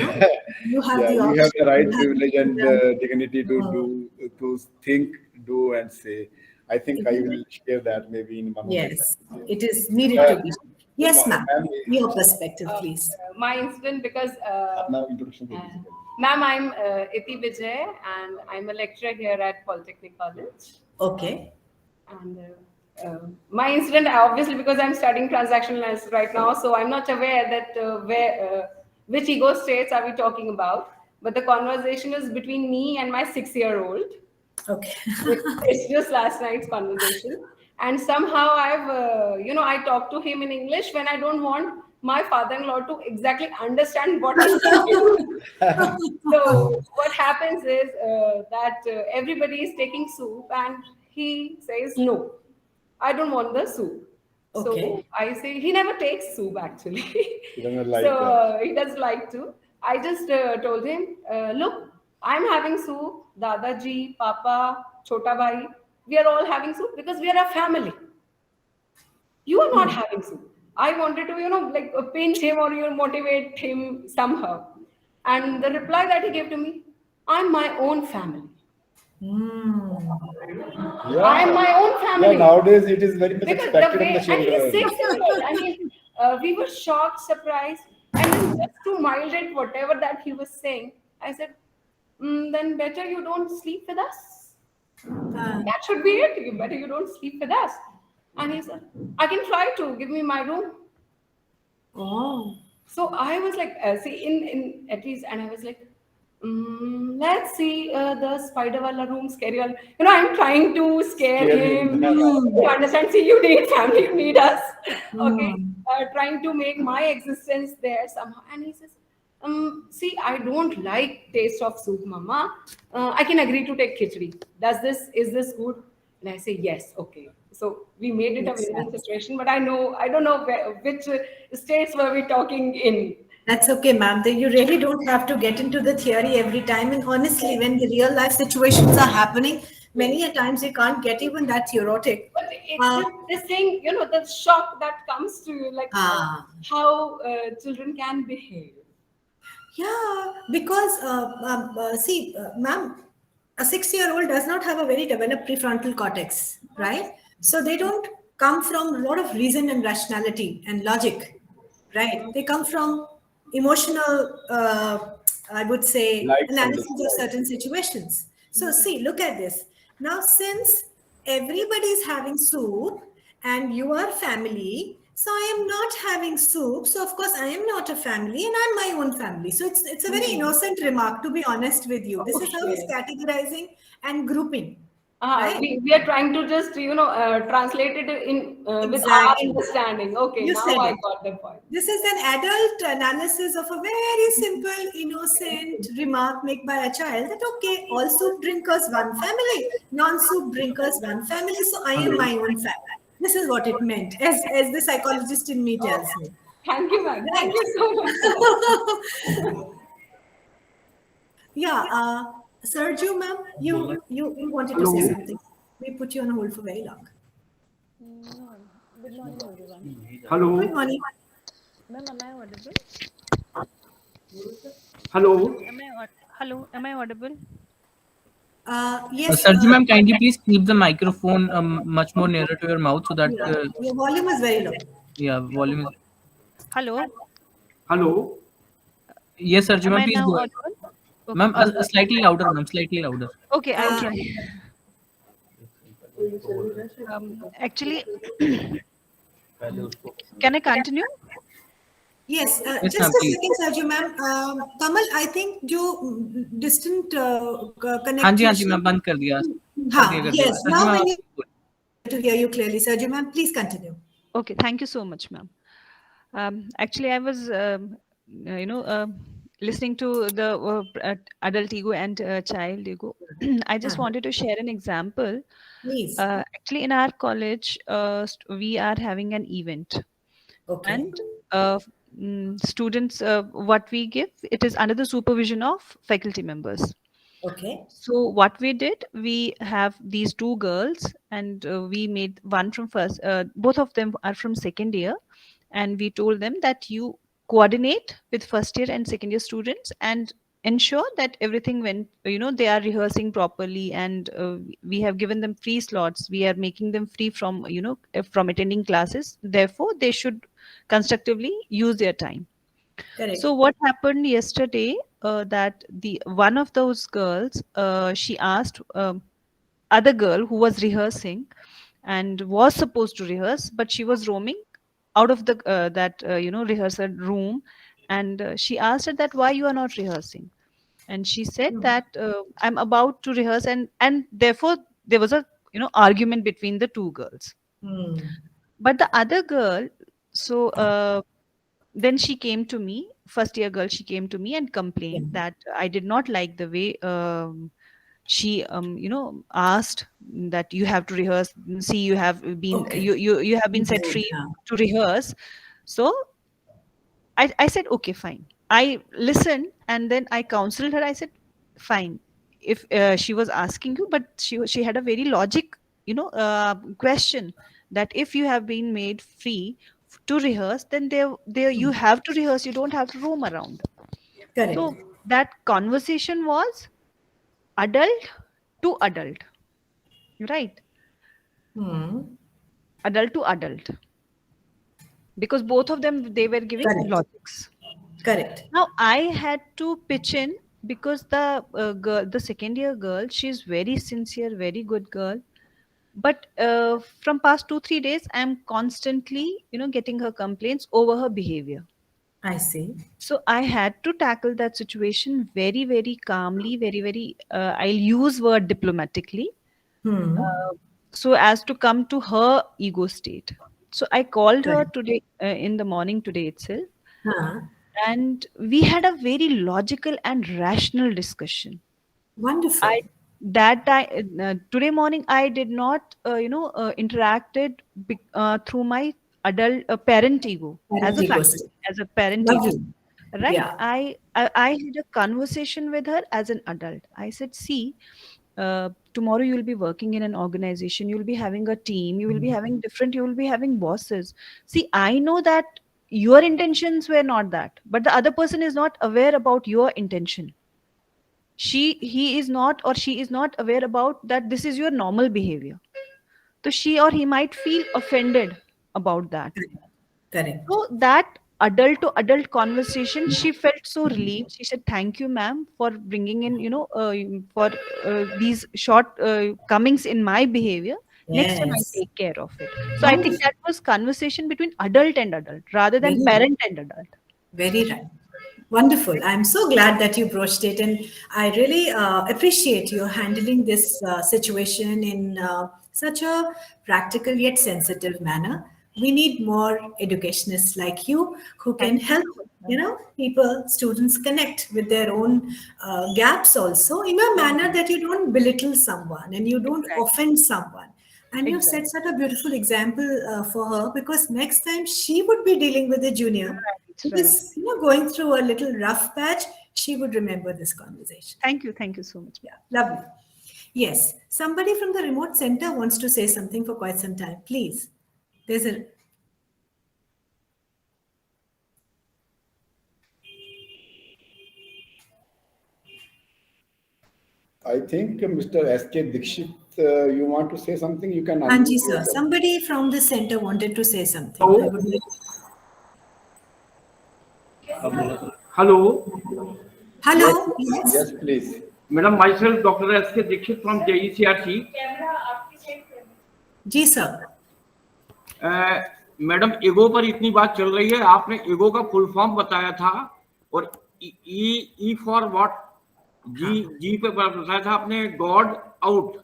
have Yeah, the you have option, the right you have the privilege and freedom. dignity to uh, to think, do, and say. I think I isn't it? will share that maybe in one of the Yes, sentences. it is needed Uh, to be. Yes, ma'am. ma'am, Your perspective, please. My incident because अपना introduction दे uh, दीजिए पहले. ma'am, I'm Iti Vijay and I'm a lecturer here at Polytechnic College. Okay. And my incident, obviously, because I'm studying transactional analysis right now, so I'm not aware that which ego states are we talking about. But the conversation is between me and my 6-year-old. Okay. It's just last night's conversation, and somehow I talk to him in English when I don't want my father-in-law to exactly understand what I'm saying. So what happens is that everybody is taking soup, and he says no, I don't want the soup. So Okay. I say he never takes soup actually. He doesn't So like that. he does like to. I just told him, look, I'm having soup. Dadaji, Papa, Chota Bhai, we are all having soup because we are a family. You are not having soup. I wanted to, like pinch him or motivate him somehow. And the reply that he gave to me, I'm my own family. Hmm. I am Yeah, my own yeah. family. Nowadays, it is very much Because the expected of the way, and he's children. 6 years old. I mean, we were shocked, surprised, and then just to mild it, whatever that he was saying, I said, then better you don't sleep with us. Ah. That should be it. You better you don't sleep with us. And he said, I can try to give me my room. Oh. So I was like, see, in at least, and I was like, let's see the spider wala room, scary wala. I'm trying to scare Scare him. him. Hmm. You understand? See, you need family, you need us. Okay, Hmm. trying to make my existence there somehow. And he says, see, I don't like taste of soup, mama. I can agree to take khichdi. Is this good? And I say, yes, okay. So we made it a win-win Exactly. situation, but I don't know which states were we talking in. That's okay, ma'am. Then you really don't have to get into the theory every time. And honestly, when the real life situations are happening, many a times you can't get even that theoretic. But it, Uh, this thing, the shock that comes to you, like ah, how children can behave. Yeah, because see, ma'am, a 6-year-old does not have a very developed prefrontal cortex, right? So they don't come from a lot of reason and rationality and logic, right? They come from emotional, I would say, Likes and analysis of dislikes. certain situations. So see, look at this. Now, since everybody is having soup and you are family, so I am not having soup, so of course I am not a family and I'm my own family. So it's a very Mhm. innocent remark, to be honest with you. This is how he's Okay. categorizing and grouping, Ah, right? we are trying to just, translate it in with our Exactly. understanding. Okay, You now said I it. got the point. This is an adult analysis of a very simple, innocent remark made by a child that, okay, all soup drinkers, one family, non soup drinkers, one family, so I am my own family. This is what it meant, as the psychologist in me Oh, tells me. thank you, ma'am. Thank Right. you so much for that. Yeah, Sergio, ma'am, you wanted to say Hello. something. We put you on hold for very long. No. Good morning, everyone. Good Hello. morning. Ma'am, am I audible? Hello, Hello. am I audible? Yes, Sarju ma'am, kindly please keep the microphone much more nearer to your mouth so that yeah, your volume is very low. yeah, volume is. Hello, Hello. Yes, Sarju am ma'am, I please now go ahead. audible? Okay. Ma'am, a slightly louder, ma'am, slightly louder. Okay, I'll Uh, try. Actually, can I continue? Yes, Yes, just ma'am, a please. second, Sergio ma'am. Kamal, I think जो distant हाँ जी, connection. Ma'am बंद कर दिया कर दिया Yes. Sarju Now ma'am when आप you to hear you clearly, Sergio ma'am, please continue. Okay, thank you so much, ma'am. Actually, I was, you know, listening to the adult ego and child ego. I just Uh-huh. wanted to share an example. Please. Actually, in our college, we are having an event, Okay. and uh, students, what we give, it is under the supervision of faculty members. Okay. So what we did, we have these two girls, and we made one from first. Both of them are from second year, and we told them that you coordinate with first year and second year students and ensure that everything went. They are rehearsing properly, and we have given them free slots. We are making them free from from attending classes. Therefore, they should constructively use their time. Correct. So what happened yesterday? That the one of those girls, she asked other girl who was rehearsing and was supposed to rehearse, but she was roaming out of the that rehearsal room, and she asked her that why you are not rehearsing, and she said that I'm about to rehearse, and therefore there was a argument between the two girls. Hmm. But the other girl, so then she came to me, first year girl, she came to me and Yeah. complained that I did not like the way she asked that you have to rehearse. See, you have been Okay. you have been set Good. free to rehearse. So I said okay, fine. I listened, and then I counseled her. I said fine, if she was asking you, but she had a very logic question, that if you have been made free to rehearse, then there you have to rehearse, you don't have to roam around. Correct. So that conversation was adult to adult, right? Hmm. Adult to adult, because both of them, they were giving Correct. logics. Correct. Now I had to pitch in, because the girl, the second year girl, she's very sincere, very good girl. But from past 2 3 days, I'm constantly getting her complaints over her behavior. I see. So I had to tackle that situation very, very calmly, very, very, I'll use word diplomatically, Hmm. so as to come to her ego state. So I called her Correct. today, in the morning today itself, Huh. and we had a very logical and rational discussion. Wonderful. I that I Today morning I did not interacted through my adult parent ego, as Parent a ecosystem. faculty, as a parent ego. Lovely. Right. Yeah. I had a conversation with her as an adult. I said, see, tomorrow you will be working in an organization, you will be having a team, you will be having bosses. See, I know that your intentions were not that, but the other person is not aware about your intention. He is not, or she is not aware about that this is your normal behavior. So she or he might feel offended about that. Correct. So that adult to adult conversation, she felt so relieved. She said, "Thank you, ma'am, for bringing in, for these short comings in my behavior. Next time, I Yes. take care of it." So I think Wonderful. that was conversation between adult and adult rather than Very right. parent and adult. Very right. Wonderful. I'm so glad that you broached it. And I really appreciate you handling this situation in such a practical yet sensitive manner. We need more educationists like you who can Thank you help, so much, ma'am. people, students connect with their own gaps also in a manner that you don't belittle someone and you don't Exactly. offend someone. And you've Exactly. set such a beautiful example for her, because next time she would be dealing with a junior Right. who Right. is, going through a little rough patch, she would remember this conversation. Thank you. Thank you so much, Yeah, ma'am. lovely. Yes, somebody from the remote center wants to say something for quite some time. Please. There's a I think Mr. S.K. Dikshit, you want to say something? You can Anji unmute sir. yourself. Somebody from the center wanted to say something. I Hello. would like. Hello. Yes, Hello. Yes. yes, please. Madam, myself, Dr. S.K. Dikshit from JECRC. Ji sir. Madam ego पर इतनी बात चल रही है, आपने ego का full form बताया था और ई ई फॉर व्हाट, जी हाँ. जी पे बताया था आपने गॉड आउट।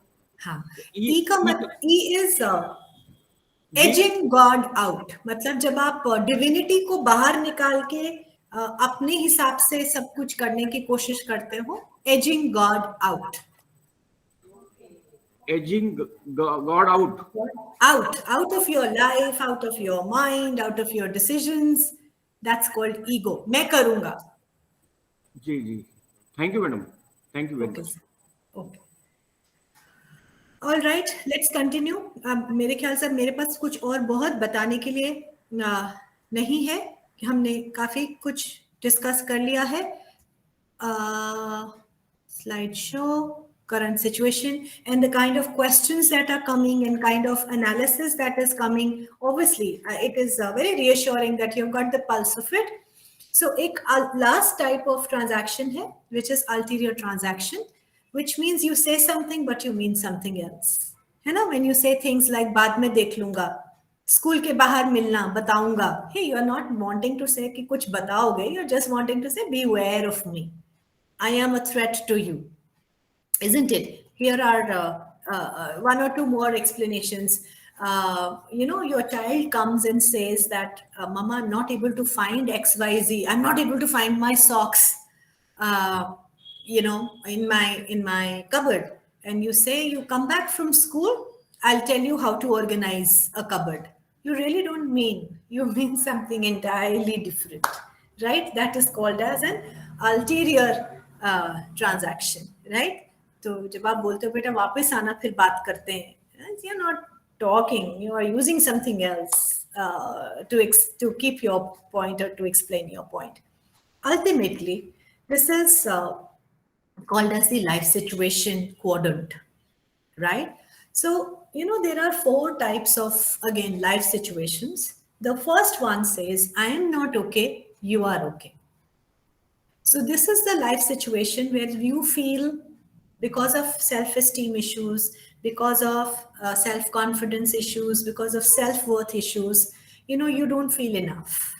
हाँ. ई ई का ई मतलब E is G edging God out, मतलब जब आप डिविनिटी को बाहर निकाल के अपने हिसाब से सब कुछ करने की कोशिश करते हो, ageing God out. Ageing God out. Out of your life, out of your mind, out of your decisions. That's called ego. मैं करूंगा. जी जी, thank you madam, thank you very Okay, much. sir. Okay. All right, let's continue. अब मेरे ख्याल से मेरे पास कुछ और बहुत बताने के लिए नहीं है, कि हमने काफी कुछ डिस्कस कर लिया है. Slideshow, current situation, and the kind of questions that are coming and kind of analysis that is coming. Obviously, it is very reassuring that you've got the pulse of it. So, एक last type of transaction है, which is ulterior transaction, which means you say something but you mean something else. है ना? When you say things like बाद में देख लूंगा, school के बाहर मिलना, बताऊंगा. Hey, you are not wanting to say कि कुछ बताओगे. You're just wanting to say, beware of me. I am a threat to you, isn't it? Here are one or two more explanations. Your child comes and says that, Mama, I'm not able to find XYZ. I'm not able to find my socks, in my cupboard. And you say, you come back from school, I'll tell you how to organize a cupboard. You really don't mean, you mean something entirely different, right? That is called as an ulterior transaction, right? तो जब आप बोलते हो बेटा वापस आना फिर बात करते हैं, you are not talking, you are using something else to keep your point or to explain your point. Ultimately, this is called as the life situation quadrant, right? So, there are four types of, again, life situations. The first one says, I am not okay, you are okay. So, this is the life situation where you feel, because of self esteem issues, because of self confidence issues, because of self worth issues, you don't feel enough.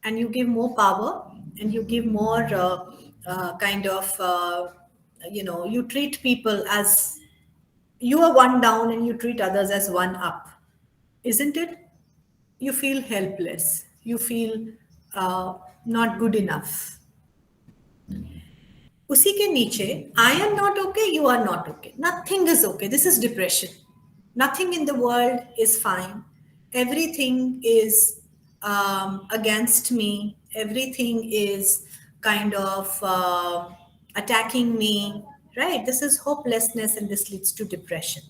And you give more power and you give more you treat people as, you are one down and you treat others as one up, isn't it? You feel helpless, you feel not good enough. उसी के नीचे, I am not okay, you are not okay. Nothing is okay. This is depression. Nothing in the world is fine. Everything is against me. Everything is kind of attacking me, right? This is hopelessness and this leads to depression.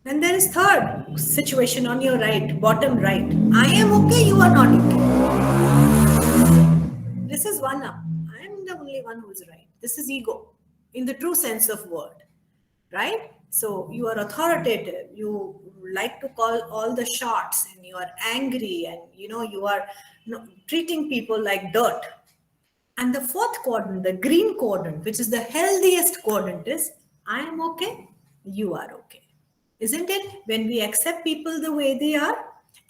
Then there is third situation on your right, bottom right. I am okay, you are not okay. This is one up. I am the only one who is right. This is ego in the true sense of word, right? So you are authoritative. You like to call all the shots, and you are angry, and you are treating people like dirt. And the fourth quadrant, the green quadrant, which is the healthiest quadrant, is I am okay, you are okay. Isn't it? When we accept people the way they are,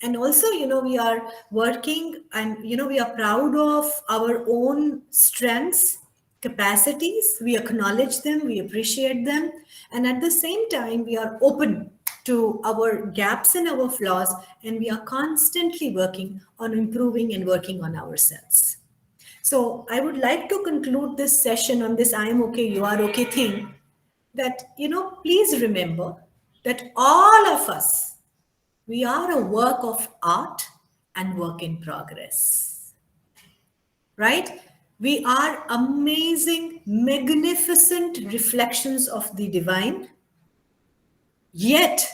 and also, we are working and, we are proud of our own strengths, capacities, we acknowledge them, we appreciate them, and at the same time, we are open to our gaps and our flaws, and we are constantly working on improving and working on ourselves. So I would like to conclude this session on this I am okay, you are okay thing, that, please remember that all of us, we are a work of art and work in progress, right? We are amazing, magnificent reflections of the divine, yet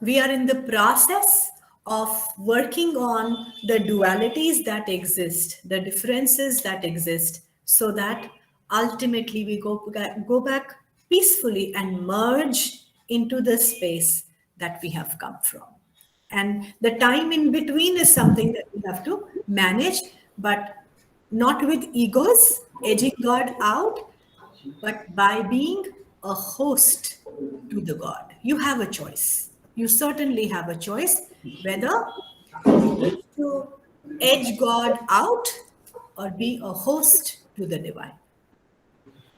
we are in the process of working on the dualities that exist, the differences that exist, so that ultimately we go back peacefully and merge into the space that we have come from. And the time in between is something that we have to manage, but not with egos, edging God out, but by being a host to the God. You have a choice. You certainly have a choice whether you wish to edge God out or be a host to the divine.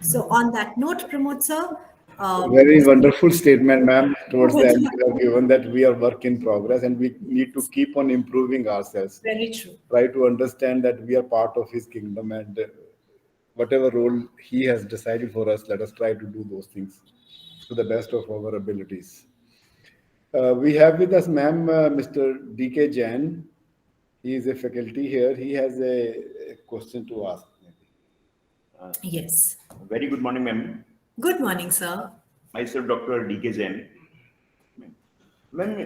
So, on that note, Pramod sir, Very wonderful statement, ma'am. Towards the end, you have given that we are work in progress and we need to keep on improving ourselves. very true. Try to understand that we are part of His kingdom, and whatever role He has decided for us, let us try to do those things to the best of our abilities. We have with us, ma'am, Mr. D.K. Jain. He is a faculty here. He has a question to ask. Yes. Very good morning, ma'am. Good morning, sir. Myself, Dr. D.K. Jain. Ma'am,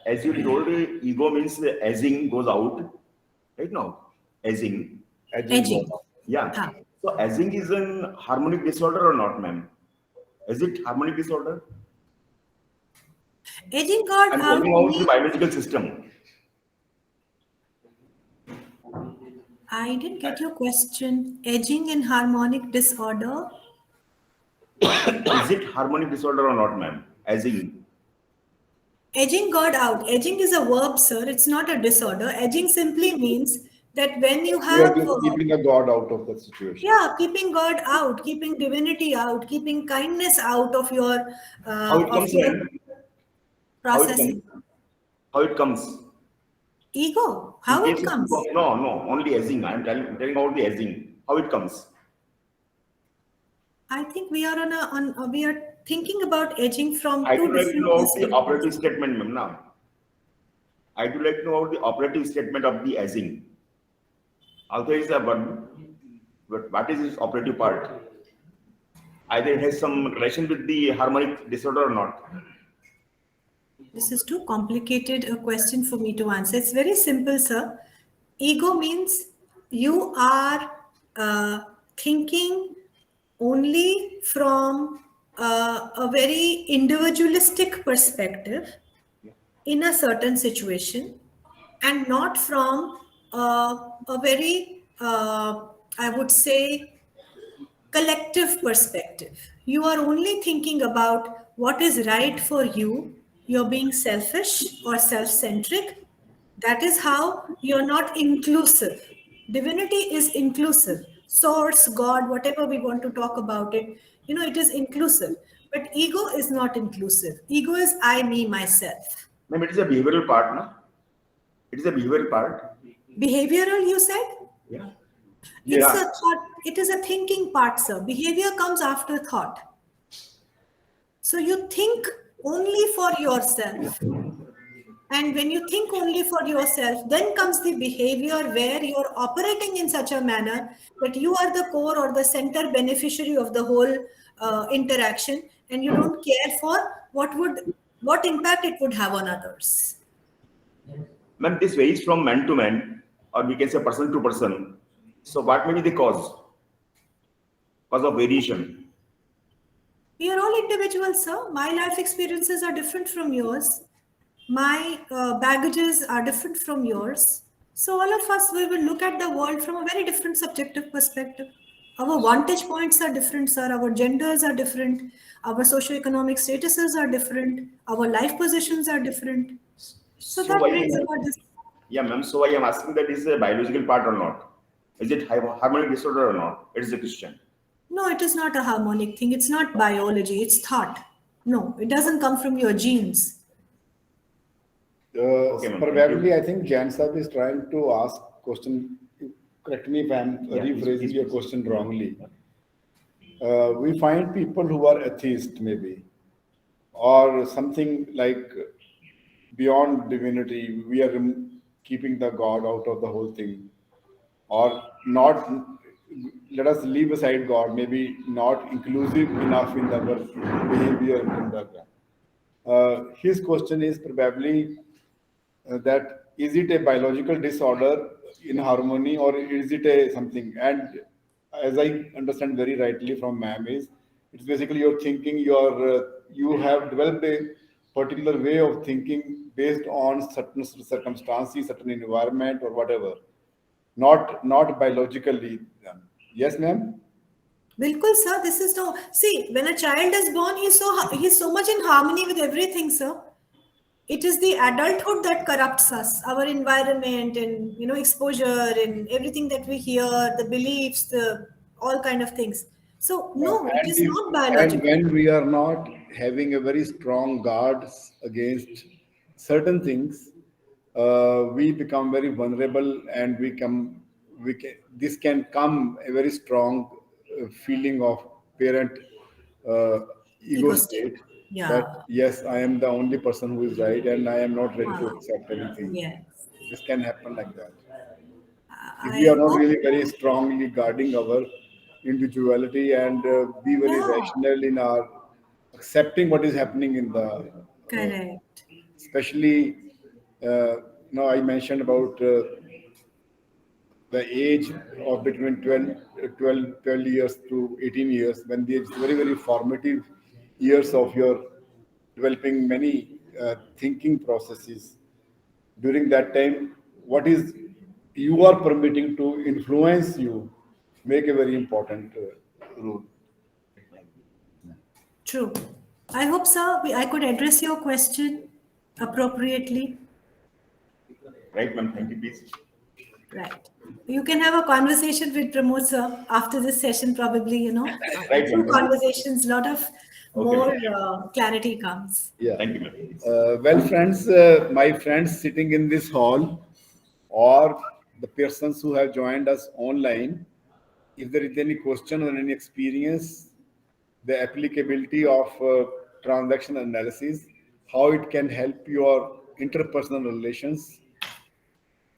as you told, ego means the edging goes out, right now? Edging. Edging. Yeah. Ah. So edging is an harmonic disorder or not, ma'am? Is it harmonic disorder? Edging God I'm out. talking about the biological system. I didn't get your question. Edging and harmonic disorder. Is it harmonic disorder or not, ma'am? Edging. Edging God out. Edging is a verb, sir. It's not a disorder. Edging simply means that when you We are have, just keeping a God out of the situation. yeah, keeping God out, keeping divinity out, keeping kindness out of your How it comes, ma'am? How it processing. comes? How it comes? Ego. In How case it of comes? ego, no, only edging. I'm telling about the edging. How it comes? I think we are we are thinking about edging from I two would like to different know about the perspectives. operative statement, ma'am. Now, I would like to know about the operative statement of the edging. Although it's a verb, but what is its operative part? Either it has some relation with the harmonic disorder or not. This is too complicated a question for me to answer. It's very simple, sir. Ego means you are thinking only from a very individualistic perspective in a certain situation, and not from a very, I would say, collective perspective. You are only thinking about what is right for you. You're being selfish or self centric. That is how you're not inclusive. Divinity is inclusive. Source, God, whatever we want to talk about it, it is inclusive. But ego is not inclusive. Ego is I, me, myself. Ma'am, it is a behavioral part, no? It is a behavioral part. Behavioral, you said? Yeah. It's Yeah. a thought, it is a thinking part, sir. Behavior comes after thought. So you think only for yourself. And when you think only for yourself, then comes the behavior where you're operating in such a manner that you are the core or the center beneficiary of the whole interaction, and you don't care for what impact it would have on others. Ma'am, this varies from man to man, or we can say person to person. So what may be the cause of variation? We are all individuals, sir. My life experiences are different from yours. My baggages are different from yours. So, all of us, we will look at the world from a very different subjective perspective. Our vantage points are different, sir. Our genders are different. Our socioeconomic statuses are different. Our life positions are different. So, So that why, brings about this. yeah, ma'am. So why I'm asking that is a biological part or not? Is it harmonic disorder or not? It is a question. No, it is not a harmonic thing. It's not biology. It's thought. No, it doesn't come from your genes. Okay, ma'am. Thank Probably, you. I think Jan Sahib is trying to ask question. Correct me if I'm Yeah, rephrasing your please. question wrongly. We find people who are atheist, maybe, or something like beyond divinity. We are keeping the God out of the whole thing, or not. Let us leave aside God. Maybe not inclusive enough in our behavior in the. His question is probably that is it a biological disorder in harmony or is it a something? And as I understand very rightly from ma'am is it's basically your thinking, you have developed a particular way of thinking based on certain circumstances, certain environment or whatever, not biologically. Yes, ma'am. Bilkul, sir. This is no. See, when a child is born, he's so much in harmony with everything, sir. It is the adulthood that corrupts us, our environment and exposure and everything that we hear, the beliefs, the all kind of things. So no, it And is if not and biological. when we are not having a very strong guards against certain things, we become very vulnerable, and this can come a very strong feeling of parent uh, ego Ego state. state that Yeah. yes, I am the only person who is right, and I am not ready to Wow. accept anything. Yes. This can happen like that if we are I not hope. really very strongly guarding our individuality and be very Yeah. rational in our accepting what is happening in the Correct. especially I mentioned about the age of between 12 years to 18 years when it's very very formative years of your developing many thinking processes during that time what is you are permitting to influence you make a very important role. True. I hope, sir, I could address your question appropriately. Right, ma'am. Thank you, please. Right. You can have a conversation with Pramod, sir, after this session, probably, Right, through ma'am. Thank you. conversations, lot of Okay, more ma'am. clarity comes. Yeah. Thank you, ma'am. Please. Well, friends, my friends sitting in this hall, or the persons who have joined us online, if there is any question or any experience, the applicability of transaction analysis, how it can help your interpersonal relations.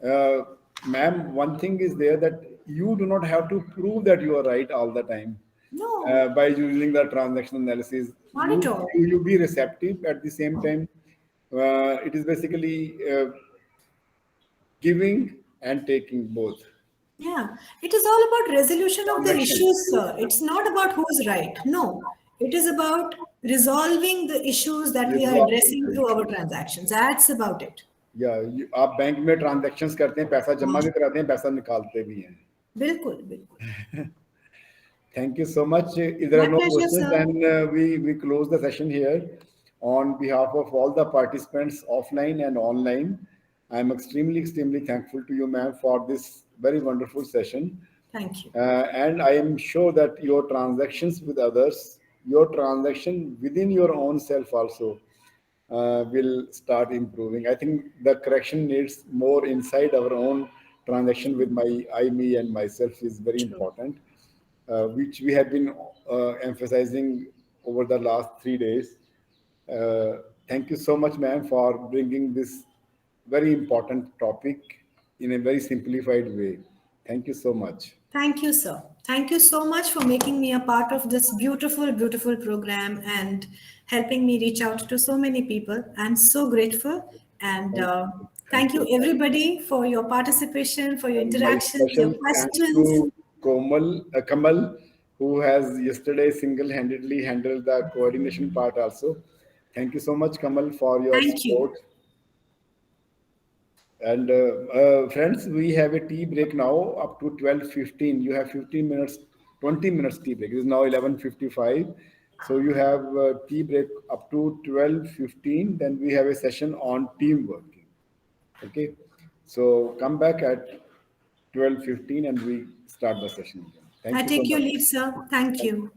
Uh, Ma'am, one thing is there that you do not have to prove that you are right all the time No, by using the transaction analysis. not at all. You be receptive at the same time. It is basically giving and taking both. Yeah, it is all about resolution of the Transaction. issues, sir. It's not about who's right. No, it is about resolving the issues that we are addressing through our transactions. That's about it. या आप bank में transactions करते हैं पैसा जमा भी कराते हैं पैसा निकालते भी हैं. बिल्कुल, बिल्कुल. Thank you so much. If there are My no pleasure, questions, sir. then we close the session here. On behalf of all the participants, offline and online, I'm extremely thankful to you, ma'am, for this very wonderful session. Thank you. And I am sure that your transactions with others, your transaction within your own self also will start improving. I think the correction needs more inside our own transaction with I, me, and myself is very True. important, which we have been emphasizing over the last 3 days. Thank you so much, ma'am, for bringing this very important topic in a very simplified way. Thank you so much. Thank you, sir. Thank you so much for making me a part of this beautiful, beautiful program and helping me reach out to so many people. I'm so grateful. And Thank thank thank you, you. everybody, for your participation, for your And my interactions, your special thanks questions. to Kamal, who has yesterday single-handedly handled the coordination part also. Thank you so much, Kamal, for your Thank you. support. And friends, we have a tea break now up to 12:15. You have 15 minutes, 20 minutes tea break. It is now 11:55. So you have tea break up to 12:15. Then we have a session on teamwork. Okay. So come back at 12:15 and we start the session again. I Thank you so take your much. leave, sir. Thank you.